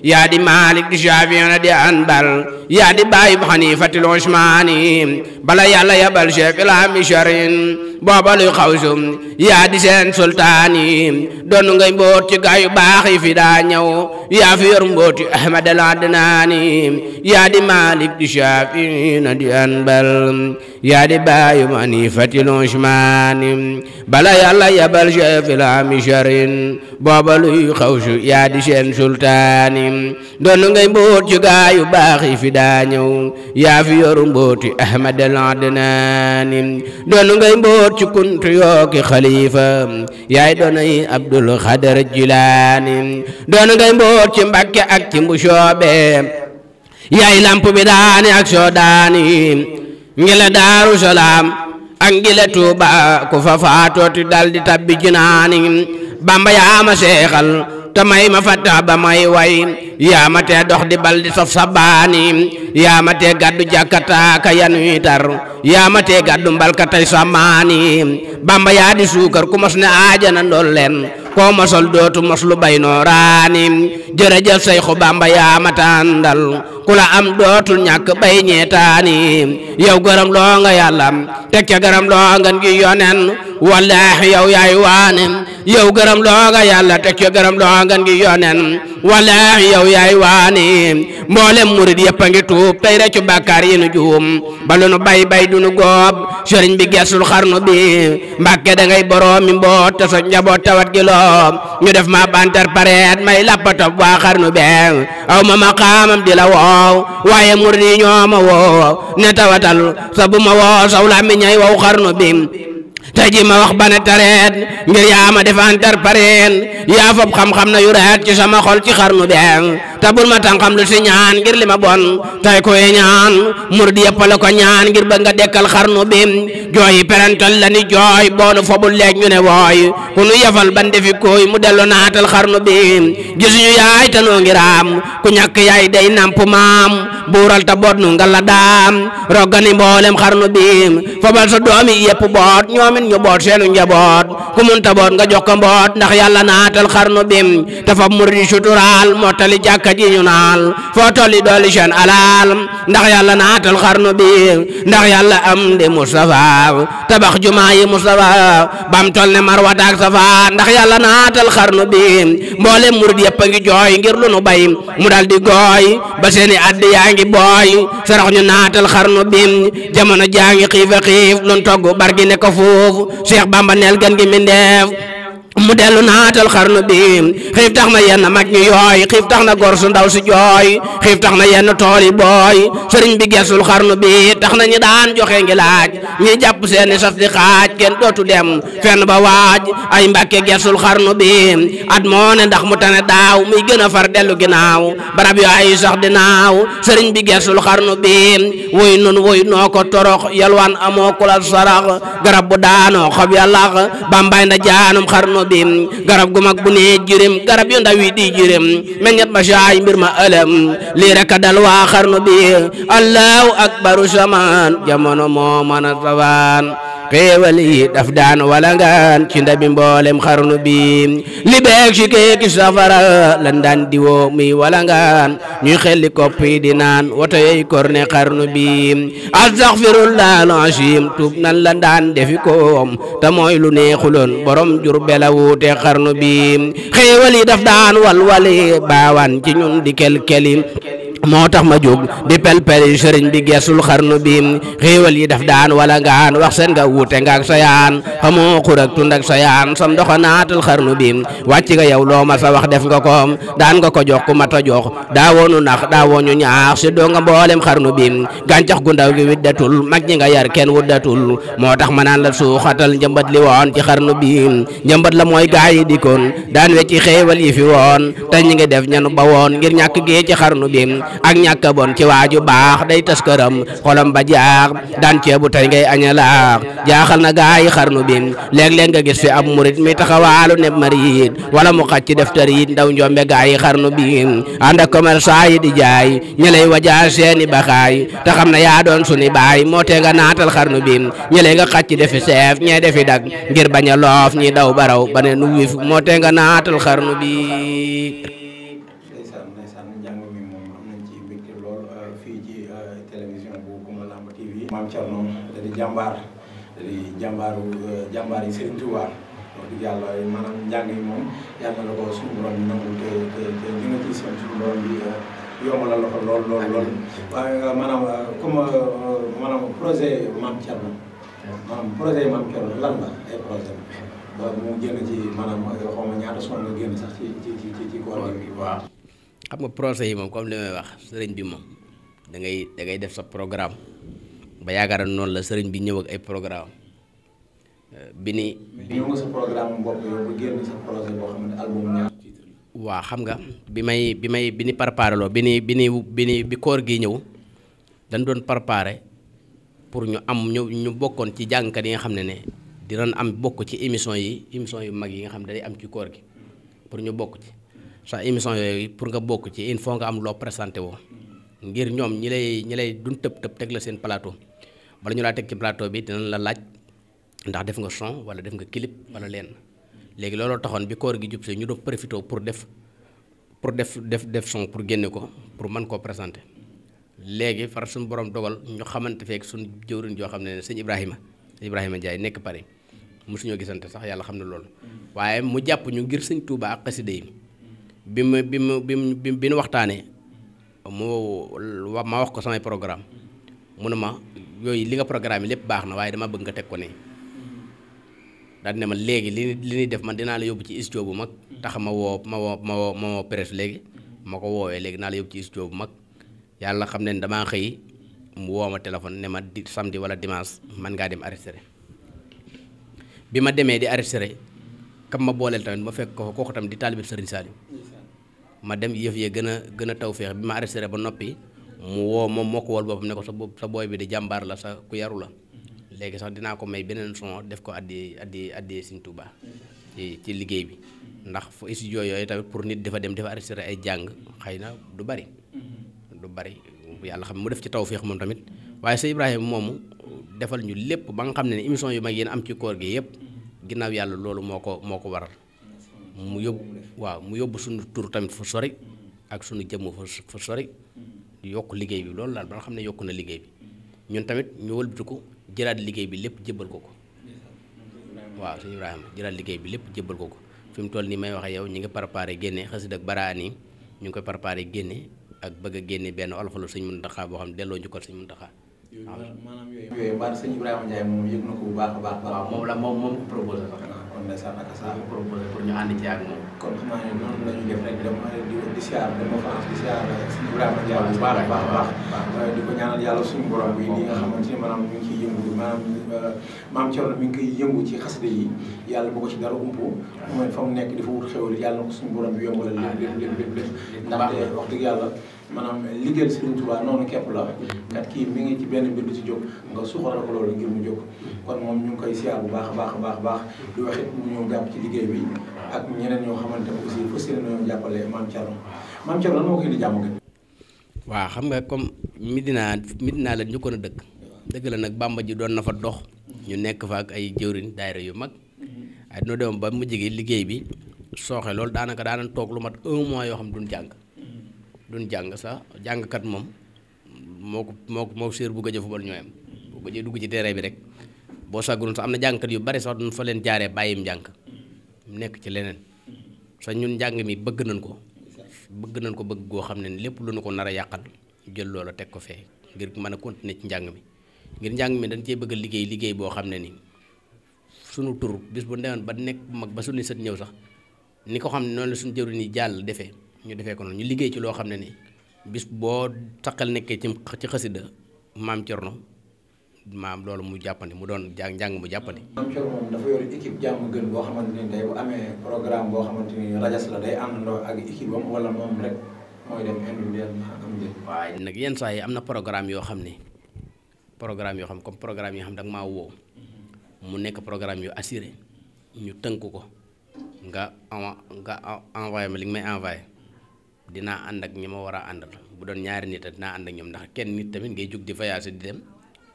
yaa di Maalik di Saafi'i di Anbal yaa di Baay Haniifatil Usmaani bala yàlla yabal chef ilaa misharin booba luy xawsu yaa di seen sultaan yi doon ngay mboot ci gaa yu baax yi fi daa ñëw yaa fi yor mbooti Ahmad al Adnaani yaa di Malik di Shafi na di Anbal yaa di baayu Manifati Lushmaani bala yàlla yabal chefil amisharin booba luy xawsu yaa di seen sultaani doon ngay mboot ci gaa yu baax yi fi daa ñëw yaa fi yor mbooti Ahmad al Adnaani doon ngay mboot ci kuntu yooki xalifa yaay doonay Abdul Xadar Jilaani doon ngay mboot ci Mbakke ak ci Mbusoobe yaay lamp bi daani ak soodaani ngila Daaru Salaam ak ngila Tuuba ku fa faatooti dal di tabbi jinaani Bamba yaa ma seexal te may ma fata ba may way yaa ma tee dox di bal di sof sabaani yaa ma tee gàddu jàkkata ka yanu tar yaa ma tee gàddu mbalka tay samaani Bamba yaa di suukar ku mos ne aajana ndool leen koo mosol dootu mos lu bay nooraani jërëjëf Seexu Bamba yaa ma tàndal ku la am dootul ñàkk bay ñeetaani yow gërëm loo nga yàlla teg ca gërëm loo nga ngi yonen wallaahi yow yaay waane yow gërëm loo nga yàlla teg ca gërëm loo nga ngi yonen wallaahi yow yaay waane mboolem murid yëpp a ngi tuub tey reccu bàkkaar yi nu juum balu nu bay du nu góob sëriñ bi gesul xarnu bi Mbàkke da ngay boroomi mboot te sa njaboot tawat gi loo ñu def ma bantar pareet may lappatop waa xarnu be aw ma maqaamam di la woow waaye murid yi ñoo ma woo ne tawatal sa bu ma woo saw la mi ñay wow xarnu bi tey ji ma wax bane tareet ngir yaa ma defantar pareen yaa fop xam-xam na yu reet ci sama xol ci xarnu be te bul ma tan xam lu si ñaan ngir li ma bon tey koy ñaan murid yëpp la ko ñaan ngir ba nga dekkal xarnu bi jooyi perental la ni jooy boonu fobul leeg ñu ne wooy ku nu yafal ban defi koy mu dellu naatal xarnu bi gisuñu yaay te noo ngi raam ku ñàkk yaay day namp maam buural ta boot nu nga la daam roggani mboolem xarnu bi fobal sa doomi yëpp boot ñoomin ñu boot seenu njaboot ku mun ta boot nga jox ko mboot ndax yàlla naatal xarnu bi te fab murid suturaal mottali jàkka ji ñu naal foo tolli dooli seen alaal ndax yàlla naatal xarnu bi ndax yàlla am di Mustafa tabax jumaa yi Mustafa bam tol ne Marwata ak Safa ndax yàlla naatal xarnu bi mboolem murid yëpp a ngi jooy ngir lu nu bay mu dal di gooy ba seeni addi yaa ngi booy sarax ñu naatal xarnu bi jamono jaa ngi xiifa xiif lun togg bargi ne ko foofu Cheikh Bamba neel gën gi mindeef mu dellu naatal xarnu bi xiif tax na yenn mag ñu yooy xiif tax na gor su ndaw si jooy xiif tax na yenn tool yi booy sëriñ bi gesul xarnu bi tax na ñi daan joxe ngi laaj ñi jàpp seeni saf di xaaj kenn dootu dem fenn ba waaj ay Mbàkke gesul xarnu bi at moo ne ndax mu tane daaw muy gën a far dellu ginnaaw barab yu ay sax di naaw sëriñ bi gesul xarnu bi woy nun woy noo ko torox yalwaan amoo kula sarax garab bu daanoo xob yàllax bambay na jaanum xarnu bi garab gu mag bu ne jirim garab yu ndaw yi di jirim meññet ba saay mbir ma ëlëm lii rek a dal waa xarnu bi allahu akbaru samaan jamono moo mën a sawaan xéewal yi daf daan wala ngaan ci ndabi mboolem xarnu bi li beeg ci keeki safara lan daan diwoo muy wala ngaan ñuy xelli kopp yi di naan woto yey korne xarnu bi astaghfirullah al-azim tuub nan lan daan defi koom te mooy lu neexuloon borom Jurbel a wuute xarnu bi xéewal yi daf daan walwali baawaan ci ñun di kel-keli moo tax ma jóg di pel-peli sëriñ bi gesul xarnu bi xéewal yi daf daan wala ngaan wax seen nga wuute nga ak sayaan xamoo xurak tund ak sayaan sam ndoxa naatal xarnu bi wàcc nga yow loo ma sa wax def nga ko daan nga ko jox ku mat a jox daawoonu nax daawooñu ñaax si doo nga mboolem xarnu bi gàncax gu ndaw gi widdatul mag ñi nga yar kenn wuddatul moo tax ma naan la suuxatal njëmbat li woon ci xarnu bi njëmbat la mooy gaay yi dikoon daan wecci xéewal yi fi woon te ñi ngi def ñanu ba woon ngir ñàkk gee ci xarnu bi ak ñàkk bon ci waaju baax day tas këram xolam ba jaax daan ceebu tey ngay añalaax jaaxal na gaay yi xarnu bi léeg-léeg nga gis fi ab murit mi taxawaalu ne marit wala mu xacc def tarit ndaw njombe gaay yi xarnu bi ànd ak commerçant yi di jaay ñi lay wajaa seeni baxaay te xam na yaa doon suni baay moo tee nga naatal xarnu bi ñi lay nga xacc defi seef ñee defi dag ngir bañ a loof ñi daw baraw ba ne nu wif moo tee nga naatal xarnu bi Maam Cerno da di jàmbaar di jàmbaar yi Serigne Touba wax dëgg yàlla maanaam njàng yi moom yàlla na la ko suñu borom bi nangu te li nga ciy seen suñu borom bi yombalal la ko lool waaye maanaam comme maanaam projet Mame Thierno lan la ay projet ba mu génn ci maanaam xaw ma ñaata son nga génn sax ci koor gi. waaw xam nga projet yi moom comme li may wax sëriñ bi moom da ngay def sa programme ba yaakaar noonu la sëriñ bi ñëw ak ay programme ñëw nga sa programme bopp yow ba génn sa projet boo xam ne album ñaar titre. waaw xam nga bi ni préparé loo bi koor gi ñëw dañ doon préparé pour ñu bokkoon ci jàngkat yi nga xam ne dinañ am bokk ci émission yu mag yi nga xam ne day am ci koor gi pour ñu bokk ci sa émission yooyu pour nga bokk ci il faut nga am loo présenté woo ngir ñoom ñi lay duñ tëb teg la seen plateau bala ñu laa teg ci plateau bi dinañ la laaj ndax def nga son wala def nga clip wala leen léegi looloo taxoon bi koor gi jub see ñu doon profité pour def son pour génne ko pour mën koo présenté léegi far suñu borom dogal ñu xamante feek suñu jëwriñ joo xam ne sëñ Ibrahima Ndiaye nekk Paris mosuñoo gisante sax yàlla xam ne loolu waaye mu jàpp ñu ngir sëñ Touba ak xasida yi bi ñu waxtaanee ma wax ko samay programme mu ne ma yooyu li nga programme yi lépp baax na waaye dama bëgg nga teg ko ne daal ne ma léegi li ñuy def man dinaa la yóbbu ci studio bu mag tax ma woo presse léegi ma ko woowee léegi naa la yóbbu ci studio bu mag yàlla xam ne damaa xëy mu woo ma téléphone ne ma samedi wala dimanche man ngaa dem arrêté bi ma demee di arrêté kam ma booleel tamit ma fekk ko kooku tam di taalibe Serigne Saliou ma dem yëf yee gën a taw feex bi ma arrêté ba noppi mu woo moom moo ko wol boppam ne ko sa booy bi di jàmbaar la sa ku yaru la léegi sax dinaa ko may beneen son def ko addi Serigne Touba ci liggéey bi ndax fu studio yooyu tamit pour nit dafa dem dafa arrêté ay jàng xëy na du bari yàlla xam mu def ci tawféex moom tamit waaye sa Ibrahima moomu defal ñu lépp ba nga xam ne émission yu mag yéen am ci koor gi yëpp ginnaaw yàlla loolu moo ko waral mu yóbbu suñu tur tamit fu sori ak suñu jëmm fu sori yokk liggéey bi loolu daal ba nga xam ne yokk na liggéey bi ñun tamit ñu wëlbatiku jëlaat liggéey bi lépp jébbal ko waaw sëñ Ibrahima jëlaat liggéey bi lépp jébbal ko fi mu toll nii may waxe yow ñi ngi préparé génne xasida ak baraan yi ñu ngi koy préparé génne ak bëgg a génne benn olofalu sëñ Muntaxa boo xam ne delloo njukkal sëñ Muntaxa. maanaam yooyu mbaa sëñ Ibrahima Ndiaye moom yëg na ko bu baax a baax. waaw moom ko proposé sax. kon ndeysaan ak saa proposé pour ñu ànd ci ak moom. kon xam naa ne noonu la ñuy def rek di siyaar dama France di siyaar sëñ Ibrahima Ndiaye bu baax a baax di ko ñaanal yàlla suñu borom bi li nga xamante ni maanaam ñu ngi ciy yëngu maanaam Mame Thierno mi ngi koy yëngu ci xasida yi yàlla bu ko ci dara umpu mooy fa mu nekk dafa wut xewal yàlla na ko suñu borom bi yombalal lépp ndaxte wax dëgg yàlla maanaam liggéeyal Serigne Touba noonu képp la kat kii mi ngi ci benn mbir du ci jóg nga suxaral ko loolu ngir mu jóg kon moom ñu ngi koy siyaar bu baax a baax di wax it mu ñëw jàpp ci liggéey bi ak ñeneen ñoo xamante ne aussi fas yéene nañoo jàppale Mame Thierno lan moo koy di jàmm gën. waaw xam nga comme Medina la ñu ko a dëgg la nag Bàmba ji doon na fa dox ñu nekk fa ak ay jëwriñ daayira yu mag ay dina dem ba mujj gi liggéey bi sooxe loolu daanaka daanan toog lu mat 1 mois yoo xam duñ jàng sax jàngkat moom moo séer bu gëj a fubal ñooyam bu gëjee dugg ci terrain bi rek boo sàggunoon sax am na jàngkat yu bari sax duñ fa leen jaaree bàyyim njàng nekk ci leneen sax ñun njàng mi bëgg nañ ko bëgg goo xam ne lépp lu nu ko nar a yàqal jël loola teg ko fee ngir mën a continuer ci njàng mi ngir njàng mi dañ cee bëgg a liggéey boo xam ne ni sunu tur bis bu ndewoon ba nekk mag ba suñu sët ñëw sax ni ko xam ne noonu la suñu jëwriñ yi jàll defee ñu defee ko noonu ñu liggéey ci loo xam ne ni bis boo taqal nekkee ci xasida Mame Thierno maam loolu mu jàppandi mu doon njàng mu jàppandi. Mame Thierno moom dafa yor équipe jàmm gën boo xamante ni tey bu amee programme boo xamante ni rajas la day àndandoo ak équipe am wala moom rek mooy dem individuellement am njëriñ. waaye nag yenn saa yi am na programme yoo xam comme programme yoo xam da nga maa woo mu nekk programme yu assuré ñu tënk ko nga envoyé ma li nga may envoyé. dinaa ànd ak ñi ma war a àndal bu doon ñaari nit dinaa ànd ak ñoom ndax kenn nit tamit ngay jóg di voyage di dem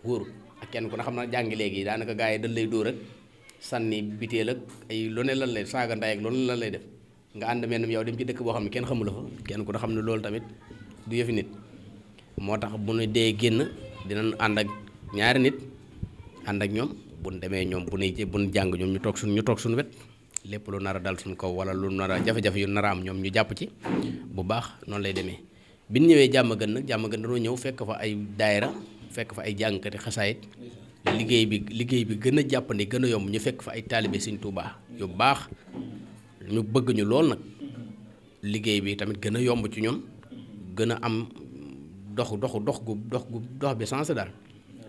wóorul ak kenn ku ne xam na jàngi léegi daanaka gars yi dañ lay dóor ak sànni biteel ak ay lu ne lan lay saaga ndaay ak loolu lan lay def nga ànd mel ni yow dem ci dëkk boo xam ne kenn xamula fa kenn ku ne xam ne loolu tamit du yëfi nit moo tax bu ñu dee génn dinañ ànd ak ñaari nit ànd ak ñoom buñ demee ñoom buñ jàng ñoom ñu toog suñu wet lépp lu nar a dal suñ kaw wala lu nar a jafe-jafe yu nar a am ñoom ñu jàpp ci bu baax noonu lay demee. bi ñu ñëwee jàmm gën nag jàmm gën dañoo ñëw fekk fa ay daayira fekk fa ay jàngkati xasaayit liggéey bi gën a jàppandi gën a yomb ñu fekk fa ay taalibe Sëñ Tuubaa yu baax ñu bëgg ñu lool nag liggéey bi tamit gën a yomb ci ñun gën a am dox bi sens daal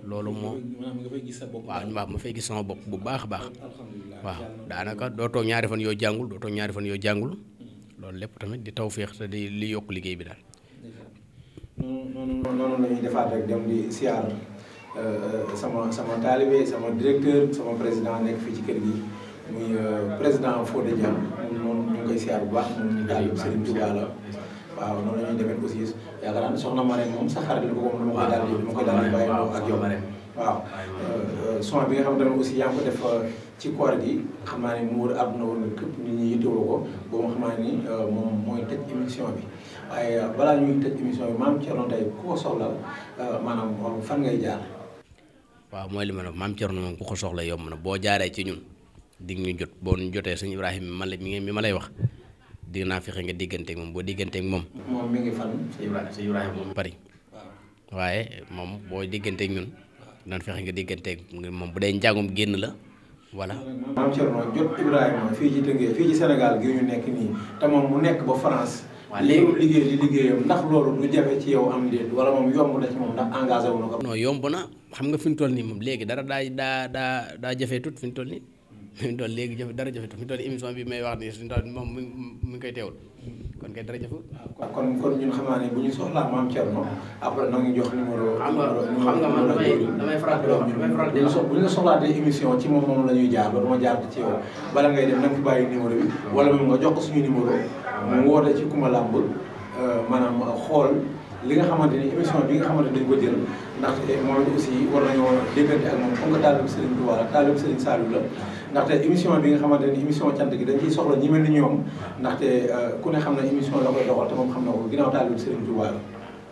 loolu moo waaw ma fay gis sama bopp bu baax a baax waaw daanaka doo toog ñaari fan yoo jàngul loolu lépp tamit di tawféex te di li yokk liggéey bi daal. noonu la ñuy defaat rek dem di siyaar sama taalibe sama directeur sama président nekk fii ci kër gi muy président Fodé Dia moom ñu ngi koy siyaar bu baax moom ñu taalibe Serigne Touba la waaw noonu la ñuy demee aussi yaakaar naa ne soxna Marème moom sa xarit la ko moom dama koy daal di bàyyi ak yow waaw son bi nga xam ne aussi yaa ngi ko def ci koor gi xam naa ne mu wër àdduna woon nga képp nit ñi yittewoo ko boobu xam naa ni moom mooy tëj émission bi waaye balaa ñuy tëj émission bi Maam Thierno tey ku ko soxla maanaam fan ngay jaar. waaw mooy li ma ne Maam Thierno moom ku ko soxla yomb na boo jaaree ci ñun dig ñu jot boo ñu jotee sëñ Ibrahima mi ma lay wax dig naa fexe nga digganteeg moom boo digganteeg moom. moom mi ngi fan. sëñ Ibrahima moom Paris. waaye moom boo digganteeg ñun. daan fexe nga digganteeg moom bu dee njàngum génn la voilà. Maam Thierno jot Ibrahima fii ci Tëngéej fii ci Sénégal gi ñu nekk nii te moom mu nekk ba France. waaw léegi liggéey di liggéeyam ndax loolu du jafe ci yow am déet wala moom yomb na ci moom ndax engagé wu na ko. non yomb na xam nga fi mu toll nii moom léegi dara daa jafee tut fi mu toll nii fi mu toll léegi dara jafe tut fi mu toll nii émission bi may wax nii suñu toll moom mi ngi koy teewul kon kay dara jafewul. kon ñun xam naa ne bu ñu soxlaa Maam Thierno après na ngi jox numéro. xam nga man damay faral di wax bu ñu la soxlaatee émission ci moom la ñuy jaar ba dama jaar ci yow bala ngay dem na nga fi bàyyi numéro bi wala moom nga jox ko suñu numéro mu woote ci Coumba Lamb maanaam xool li nga xamante ni émission bi nga xamante ni dañ ko jël ndaxte moom aussi war nañoo déggante ak moom comme que taalibe Serigne Touba la taalibe Serigne Saliou la ndaxte émission bi nga xamante ni émission cant gi dañ ciy soxla ñi mel ni ñoom ndaxte ku ne xam na émission la koy doxal te moom xam na ko ginnaaw taalibe Serigne Touba la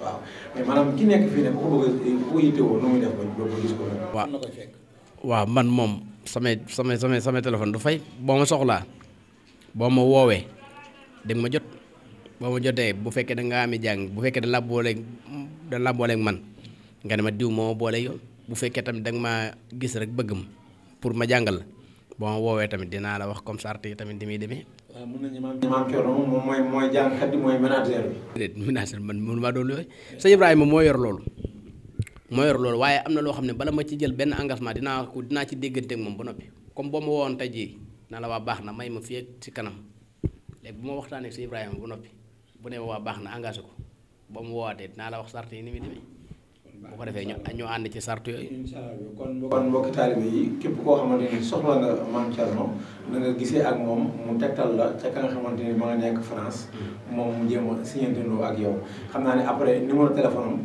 waaw mais maanaam ki nekk fii ne bu ko bëgg bu ko yittewoo nu muy def ba gis ko waaw man moom sama téléphone du fay boo ma soxlaa boo ma woowee dégg ma jot boo ma jotee bu fekkee da nga ami jàng bu fekkee da la booleeg man nga ne ma diw moo ma boole yow bu fekkee tamit da nga maa gis rek bëgg ma pour ma jàngal la boo ma woowee tamit dinaa la wax comme sart yi tamit di muy demee. waaw mën nañu Maam Thierno moom mooy jàngkat bi mooy manager bi. déedéet manager man mënu maa doon yooyu sëñ Ibrahima moo yor loolu waaye am na loo xam ne bala ma ci jël benn engagement dinaa ci déggante ak moom ba noppi comme boo ma woowoon tey jii naa la waa baax na may ma fii ak ci kanam léegi bu ma waxtaanee ak sëñ Ibrahima ba noppi bu ne waa baax na engagé ko ba mu woowaatee dinaa la wax sart yi ni muy demee bu ko defee ñu ànd ci sart yooyu. incha allah kon mbokki taalibe yi képp koo xamante ni soxla nga Maam Thierno na nga gisee ak moom mu tegtal la ca ka nga xamante ni ma nga nekk France moom mu jéem a signantandoo ak yow xam naa ne après numéro téléphone am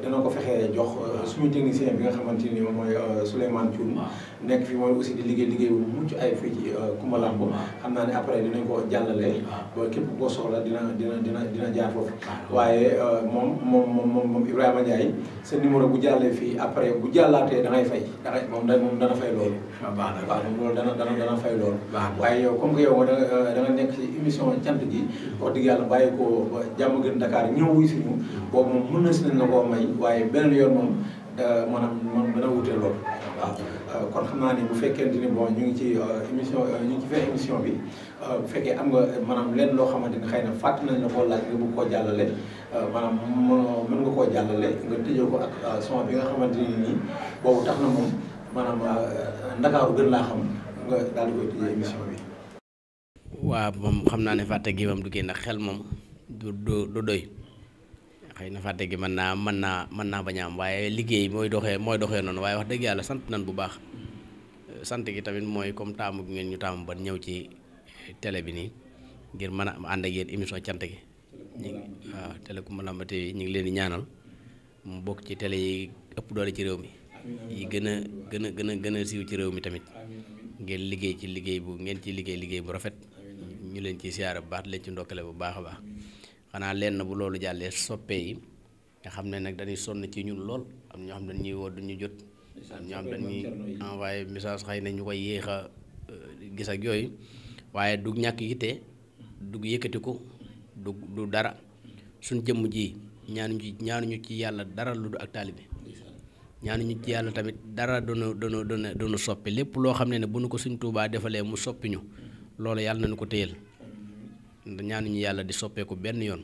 dana ko fexee jox suñu technicien bi nga xamante ni mooy Souleymane Thioune nekk fi mooy aussi di liggéey bu mucc ay fii ci Coumba Lamb xam naa ne après dinañ ko jàllale ba képp koo soxla dina jaar foofu waaye moom Ibrahima Ndiaye sa numéro bu jàllee fii après bu jàllaatee da ngay fay moom dana fay loolu waaw moom loolu dana fay loolu waaye yow comme que yow da nga nekk ci émission cant gi wax dëgg yàlla bàyyi ko jàmm gën Dakar ñëw wuy suñu boobu moom mën na si nañ la koo may waaye beneen yoon moom maanaam moom dana wute loolu waaw kon xam naa ni bu fekkente ni bon ñu ngi ci émission bi bu fekkee am nga maanaam lenn loo xamante ni xëy na fàtt nañ la koo laaj nga bëgg koo jàllale maanaam mën nga koo jàllale nga tëjee ko ak son bi nga xamante ni nii boobu tax na moom maanaam Ndakaaru gën laa xam nga daal di koy tëjee émission bi. waaw moom xam naa ne fàtte gi moom du génn xel moom du doy. xëy na fàtte gi mën naa bañ a am waaye liggéey mooy doxee noonu waaye wax dëgg yàlla sant nañ bu baax sant gi tamit mooy comme taamu gi ngeen ñu taamu ba ñëw ci télé bi nii ngir mën a ànd ak yéen émission cant gi waaw télé Coumba Lamb TV ñu ngi leen di ñaanal mu bokk ci télé yi ëpp doole ci réew mi yi gën a siiw ci réew mi tamit ngeen liggéey ci liggéey bu rafet ñu leen ci siyaare bu baax leen ci ndokkale bu baax a baax xanaa leen na bu loolu jàllee soppe yi nga xam ne nag dañuy sonn ci ñun lool am ñoo xam ne dañuy woo duñu jot ñu am dañuy envoyé message xëy na ñu koy yéex a gis ak yooyu waaye du ñàkk yitte du yëkkatiku du dara suñ jëmm ji ñaanuñu ci yàlla dara lu du ak taalibe ñaanuñu ci yàlla tamit dara doonu soppi lépp loo xam ne bu nu ko Sëñ Tuubaa defalee mu soppi ñu loolu yàlla nañu ko téyel ñaanuñu yàlla di soppeeku benn yoon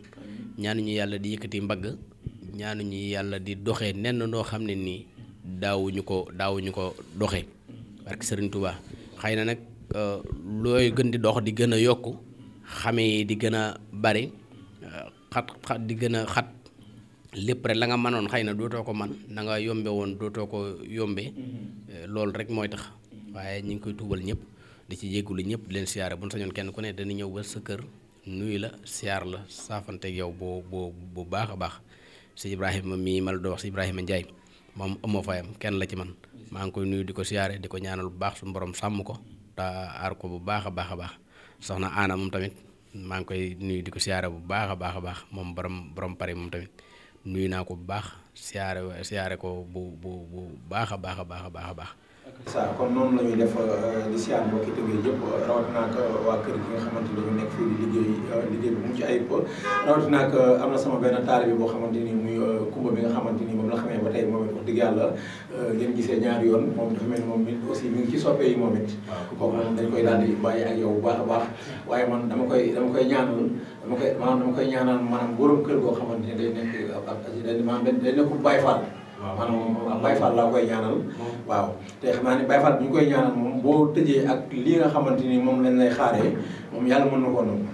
ñaanuñu yàlla di yëkkati mbagg ñaanuñu yàlla di doxee nenn noo xam ne nii daawuñu ko doxee barke Sëriñ Tuubaa xëy na nag looy gën di dox di gën a yokku xame yi di gën a bari xat di gën a xat lépp rek la nga mënoon xëy na dootoo ko man na nga yombe woon dootoo ko yombe loolu rek mooy tax waaye ñu ngi koy tuubal ñëpp di ci jéggulu ñëpp di leen siyaare bu ñu sañoon kenn ku ne dañu ñëw ba sa kër nuyu la siyaar la saafanteeg yow bu baax a baax si Ibrahima mii ma la doon wax si Ibrahima Ndiaye moom amoo fayam kenn la ci man maa ngi koy nuyu di ko siyaare di ko ñaanal bu baax suñu borom sàmm ko te aar ko bu baax a baax a baax soxna Aana moom tamit maa ngi koy nuyu di ko siyaare bu baax a baax moom borom pare moom tamit nuyu naa ko bu baax siyaare ko bu baax a baax. ça kon noonu la ñuy def di siyaar mbokki Tëngéej yëpp rawatina ak waa kër gi nga xamante ni dañu nekk fii di liggéey bi mu ci ayib rawatina ak am na sama benn taalibe boo xamante ni muy Kumba bi nga xamante ni moom la xamee ba tey moom it wax dëgg yàlla ngeen gisee ñaari yoon moom dafa mel ni moom it aussi mi ngi ci soppe yi moom it kooku moom dañ koy daal di bàyyi ak yow bu baax a baax waaye man dama koy ñaanal dama koy ñaanal maanaam borom kër goo xamante ni day nekk day nekk Baye Fall maanaam Baye Fall laa koy ñaanal waaw te xam naa ne Baye Fall bu ñu koy ñaanal moom boo tëjee ak lii nga xamante ni moom lañ lay xaaree moom yàlla mën na ko noonu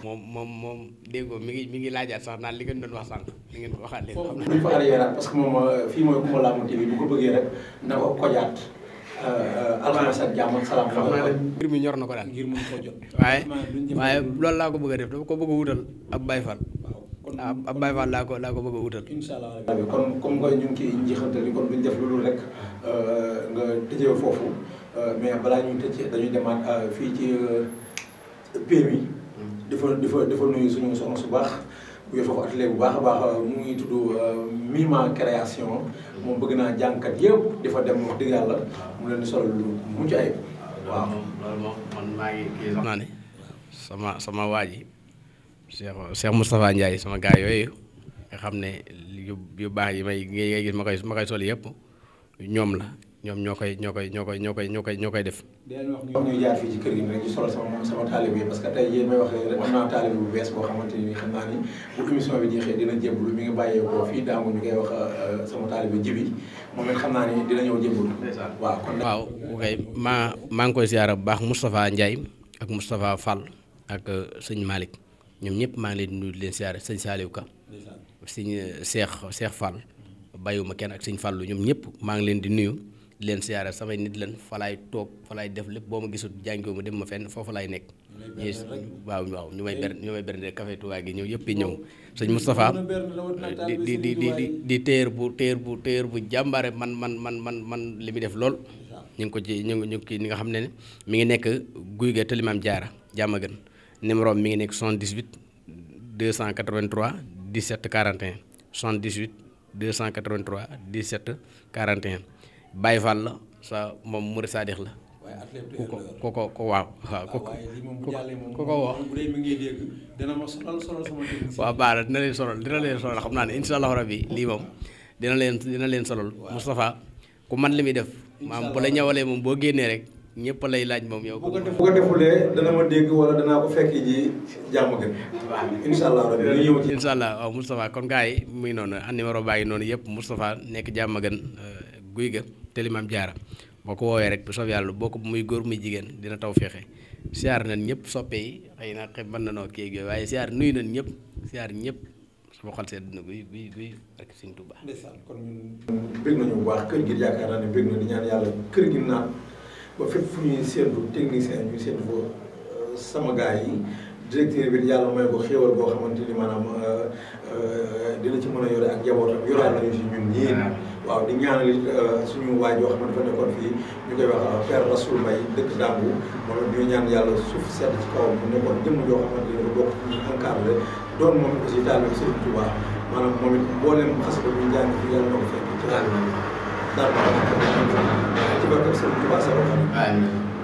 moom déggoo mi ngi laajaat sax naan li ngeen doon wax sànq li ngeen waxaat leen xam duñ fa arrière parce que moom fii mooy Coumba Lamou TV bu ko bëggee rek na ko kojaat alxames ak jàmm ak salaam xam naa ne mbir mi ñor na ko daal ngir mën ko jot waaye loolu laa ko bëgg a def dafa ko bëgg a wutal ab Baye Fall ab Baye Fall laa ko bëgg a wutal incha allah kon comme nga ñu ngi ciy njeexantal kon duñ def loolu rek nga tëjee foofu mais balaa ñuy tëj dañuy demaat fii ci PMI dafa nuyu suñu soxna su baax bu yor foofu atelier bu baax a baax mu ngi tudd Mima création moom bëgg naa jàngkat yëpp dafa dem wax dëgg yàlla mu leen di solo lu mucc ayib waaw loolu moom man maa ngi kii sax naa ne sama waa ji Cheikh Moustapha Ndiaye sama gaay yooyu nga xam ne yu baax yi ngay gis ma koy sol yëpp ñoom la ñoom ñoo koy def. dinañ wax ñuy jaar fii ci kër gi rek ñu solal sama taalibe bi parce que tey yéen may wax am naa taalibe bu bees boo xamante ni xam naa ni bu émission bi jeexee dina jébbalu mi ngi bàyyeekoo fii daamu ñu koy wax sama taalibe Jibi moom it xam naa ni dina ñëw jébbalu. waaw kon waaw ok maa ngi koy siyaara bu baax Moustapha Ndiaye ak Moustapha Fall ak sëñ Malick ñoom ñëpp maa ngi leen di nuyu di leen siyaare sëñ Saliou Ka sëñ Cheikh Fall bàyyiwuma kenn ak sëñ Fallu ñoom ñëpp maa ngi leen di nuyu di leen siyaare samay nit lan fa laay toog fa laay def lépp boo ma gisul jàngiwu ma dem ma fenn foofu laay nekk waaw ñu may bernde café Touba gi ñëw yëpp ñëw sëñ Moustapha di téer bu jàmbaare man li muy def lool ñu ngi ko ci ñu ngi ni nga xam ne mi ngi nekk guy ga Tëlimaam Jaara jàmm gën numéro mi ngi nekk 78 283 17 41 78 283 17 41 Baye Fall la sa moom Mouride Sadikh la. waaye athlète ko waaw waaye lii moom bu jàllee moom ko wax bu dee mi ngi dégg dina ma solal sama technicien. waaw baax na dina leen solal xam naa ne incha allah rabbi lii moom dina leen solal. Moustapha ku man li muy def. maam bu la ñawalee moom boo génnee rek ñëpp lay laaj moom yow. bu ko defulee dana ma dégg wala danaa ko fekk ji jàmm gën. waaw incha allah rabbi ñu ñëw ci. incha allah waaw Moustapha kon gars yi muy noonu numéro baa ngi noonu yëpp Moustapha nekk jàmm gën guy ga Tëlimaam Jaara boo ko woowee rek bu soob yàlla boo ko muy góor muy jigéen dina taw feexe siyaar nañ ñëpp soppe yi xëy na mën na noo kii yooyu waaye siyaar nuyu nañ ñëpp siyaar ñëpp sama xol sedd na guy rek Sëñ Tuubaa. ndeysaan kon ñun bëgg nañu bu baax kër gi yaakaar naa ne bëgg na di ñaan yàlla kër gi naan ba fépp fu ñuy séentu technicien ñuy séentu ko sama gars yi directeur bi yàlla may ko xéewal boo xamante ni maanaam dina ci mën a yore ak jabootam yoraal nañu si ñun ñii waaw di ñaanal suñu waay yoo xam ne dafa nekkoon fii ñu koy wax Père Rasoul Mbaye dëkk Dàmbu moom it ñu ñaan yàlla suuf sedd ci kawam mu nekkoon jëmm yoo xamante ni dafa bokk ñu encadré doon moom it aussi taalibe Sëriñ Tuubaa maanaam moom it mboolem xas ba ñu jàng fi yàlla na ko fekk ci daal maa ngi ci barke Sëriñ Tuubaa sa wax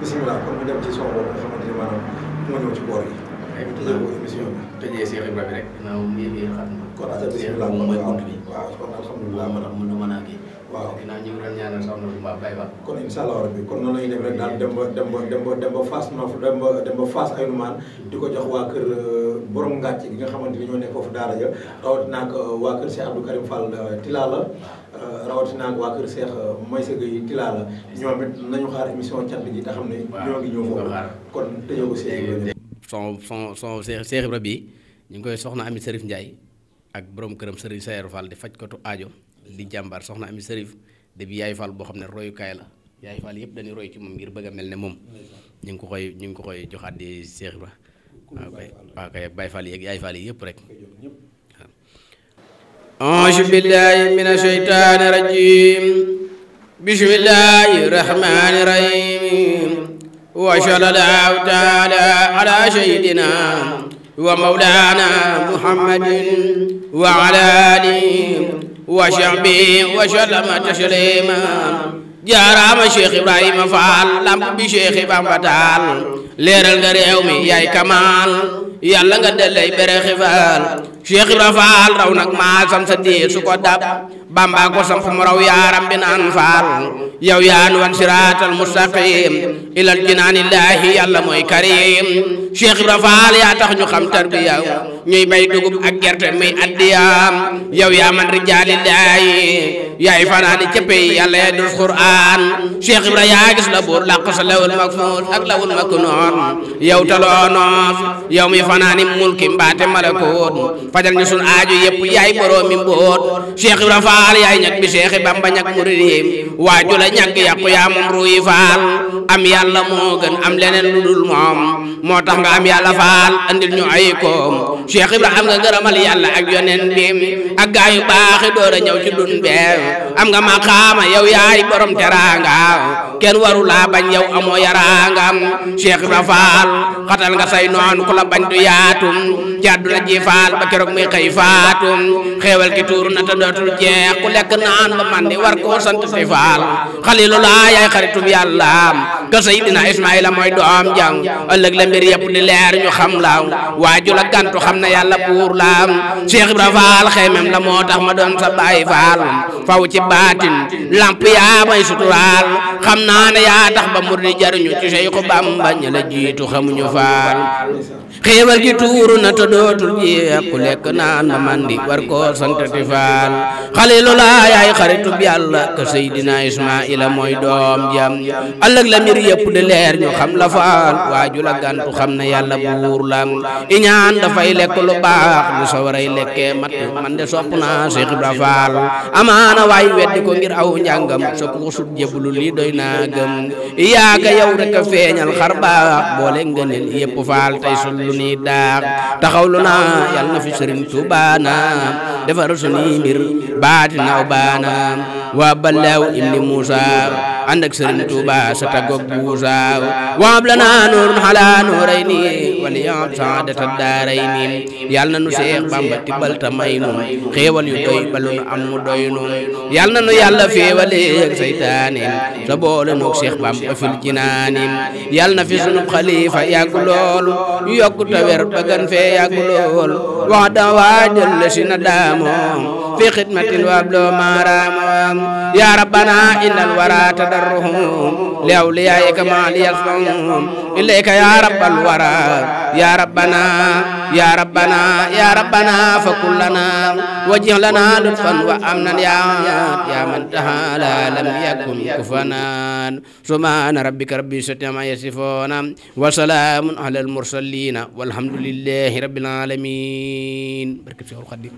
bisimilah kon ñu dem ci son boobu nga xamante ni maanaam moo ñëw ci koor gi. ñu tëjee ko émission bi. tëjee Cheikh Ibra bi rek. ginnaaw yéen yéen xam na. kon ata bisimilah kon mooy bunt bi. waaw kon alhamdulilah moo tax mën na mën a kii. waaw ginnaaw ñu ngi doon ñaanal soxna bu baax bay ba. kon incha allah rabbi kon noonu la ñuy dem rek daal dem ba Fass Nof dem ba Fass Aynoumane di ko jox waa kër borom ngàcc gi nga xamante ni ñoo nekk foofu daara ja rawatina ak waa kër Cheikh Abdou Karim Fall Tilala rawatina ak waa kër Cheikh Maysa Gueye Tilala ñoom it nañu xaar émission cant ji te xam ne ñoo ngi ñëw foofu kon tëjoo ko son Cheikh Ibra bi ñu ngi koy soxna Ami Serif Ndiaye ak borom këram Serigne Sayer Fall di faj kotu aajo di jàmbaar soxna Ami Serif de bi yaay Fall boo xam ne royukaay la yaay Fall yëpp dañuy roy ci moom ngir bëgg a mel ne moom ñu ngi ko koy joxaat di Cheikh Ibra waaw kay Baye Fall yi ak yaay Fall yi yëpp rek auzu billahi mina sheytaani rajim bismillahi rahmani rahim wa sallallahu taala ala sayyidina wa mawlana muhammadin wa ala alihi wa sahbihi wa sallama taslima jaaraama Cheikh Ibrahima Fall lamp bi Cheikh Bamba taal leeral nga réew mi yaay Kamal yàlla nga delay bere xifaal Cheikh Ibrahima Fall raw nag maasam sa dee su ko dab Bamba ko samp mu raw yaaram bi naan Fall yow yaan wan siraatal mustaqim ilal jinaanillaahi yàlla mooy karim Cheikh Ibrahima Fall yaa tax ñu xam tarbiya ñuy bay dugub ak gerte muy addiyaam yow yaa man rijaalillaahi yaay fanaani cëppe yàlla ya dus Qur'an Cheikh Ibrahima yaa gis la buur làq sa lawul mahfuus ak lawul maknuun yow taloonoos yow mi fanaani mulki mbaate malakoot fajal ñu sun aaju yëpp yaay boroomi mboot Cheikh Ibrahima Fall yaay ñag bi Cheikh Bamba ñag murid yi waaju la ñag yàqu yaa moom ruuyi Fall am yàlla moo gën am leneen lu dul moom moo tax nga am yàlla Fall andil ñu ay koom Cheikh Ibrahima am nga ngërëmal yàlla ak yoneen bi ak gaa yu baaxi door a ñëw ci dun beew am nga maqaama yow yaay borom teraanga kenn waru laa bañ yow amoo yaraangam Cheikh Ibrahima Fall xatal nga say noon ku la bañ du yaatum ci àdduna ji Fall ba keroog muy xëy faatum xeewal ki tuuru na te dootul jeex ku lekk naan ba man di war koo sant si Fall xalilulaa yaay xaritub yàlla ka Seydina Ismaïla mooy doom jàng ëllëg la mbir yëpp di leer ñu xam la waaju la gantu xam na yàlla buur la Cheikh Ibrahima Fall xeymem la moo tax ma doon sa baay Fall faw ci baatin lamp yaa may suturaal xam naa ne yaa tax ba mur di jariñu ci Seexu Bamba ña la jiitu xamuñu Fall xéewal gi tuuru na te dootul jeex ku lekk naan ma mandi war koo santati Fall xalilulaa yaay xaritub yàlla ka Seydina Ismaïla mooy doom jam ëllëg la mbir yëpp di leer ñu xam la Fall waaju la gantu xam na yàlla buur la iñaan dafay lekk lu baax lu sawaray lekkee mat man de sopp naa Cheikh Ibrahima Fall amaana waay weddi ko ngir aw njàngam sa ku sut jébbalu lii doy naa gëm yaaga yow rek a feeñal xar baax boole ngëneel yëpp Fall tey sul lu nii daax taxawlu naa yàlla na fi Sëriñ Tuubaa na defar suñuy mbir baati naaw baana waa ballaaw ibni Muusa ànd ak Sëriñ Tuubaa sa taggoog buusa waab la naa nuurun xalaa nuurayni waliyam saadata daarayni yàlla na nu Seex Bamba tibbal ta may nu xéewal yu doy balu nu am mu doy nu yàlla na nu yàlla féewaleeg saytaane sa boole noog Seex Bamba fil jinaani yàlla na fi sunu xalifa yàgg lool yokku ta wer ba gan fee yàgg lool wax da waajal la si na daamoo fi xidmatil waablo maaraam ya rabbana innal wara tadarruhum li awliyaika ma li yasfahum ilayka ya rabbal wara ya rabbana ya rabbana ya rabbana fa kullana wajih lana lutfan wa amnan ya man tahala lam yakun kufanan subhana rabbika rabbil izzati amma yasifuna wa salamun alal mursalin walhamdulillahi rabbil alamin barke Seexul Xadiim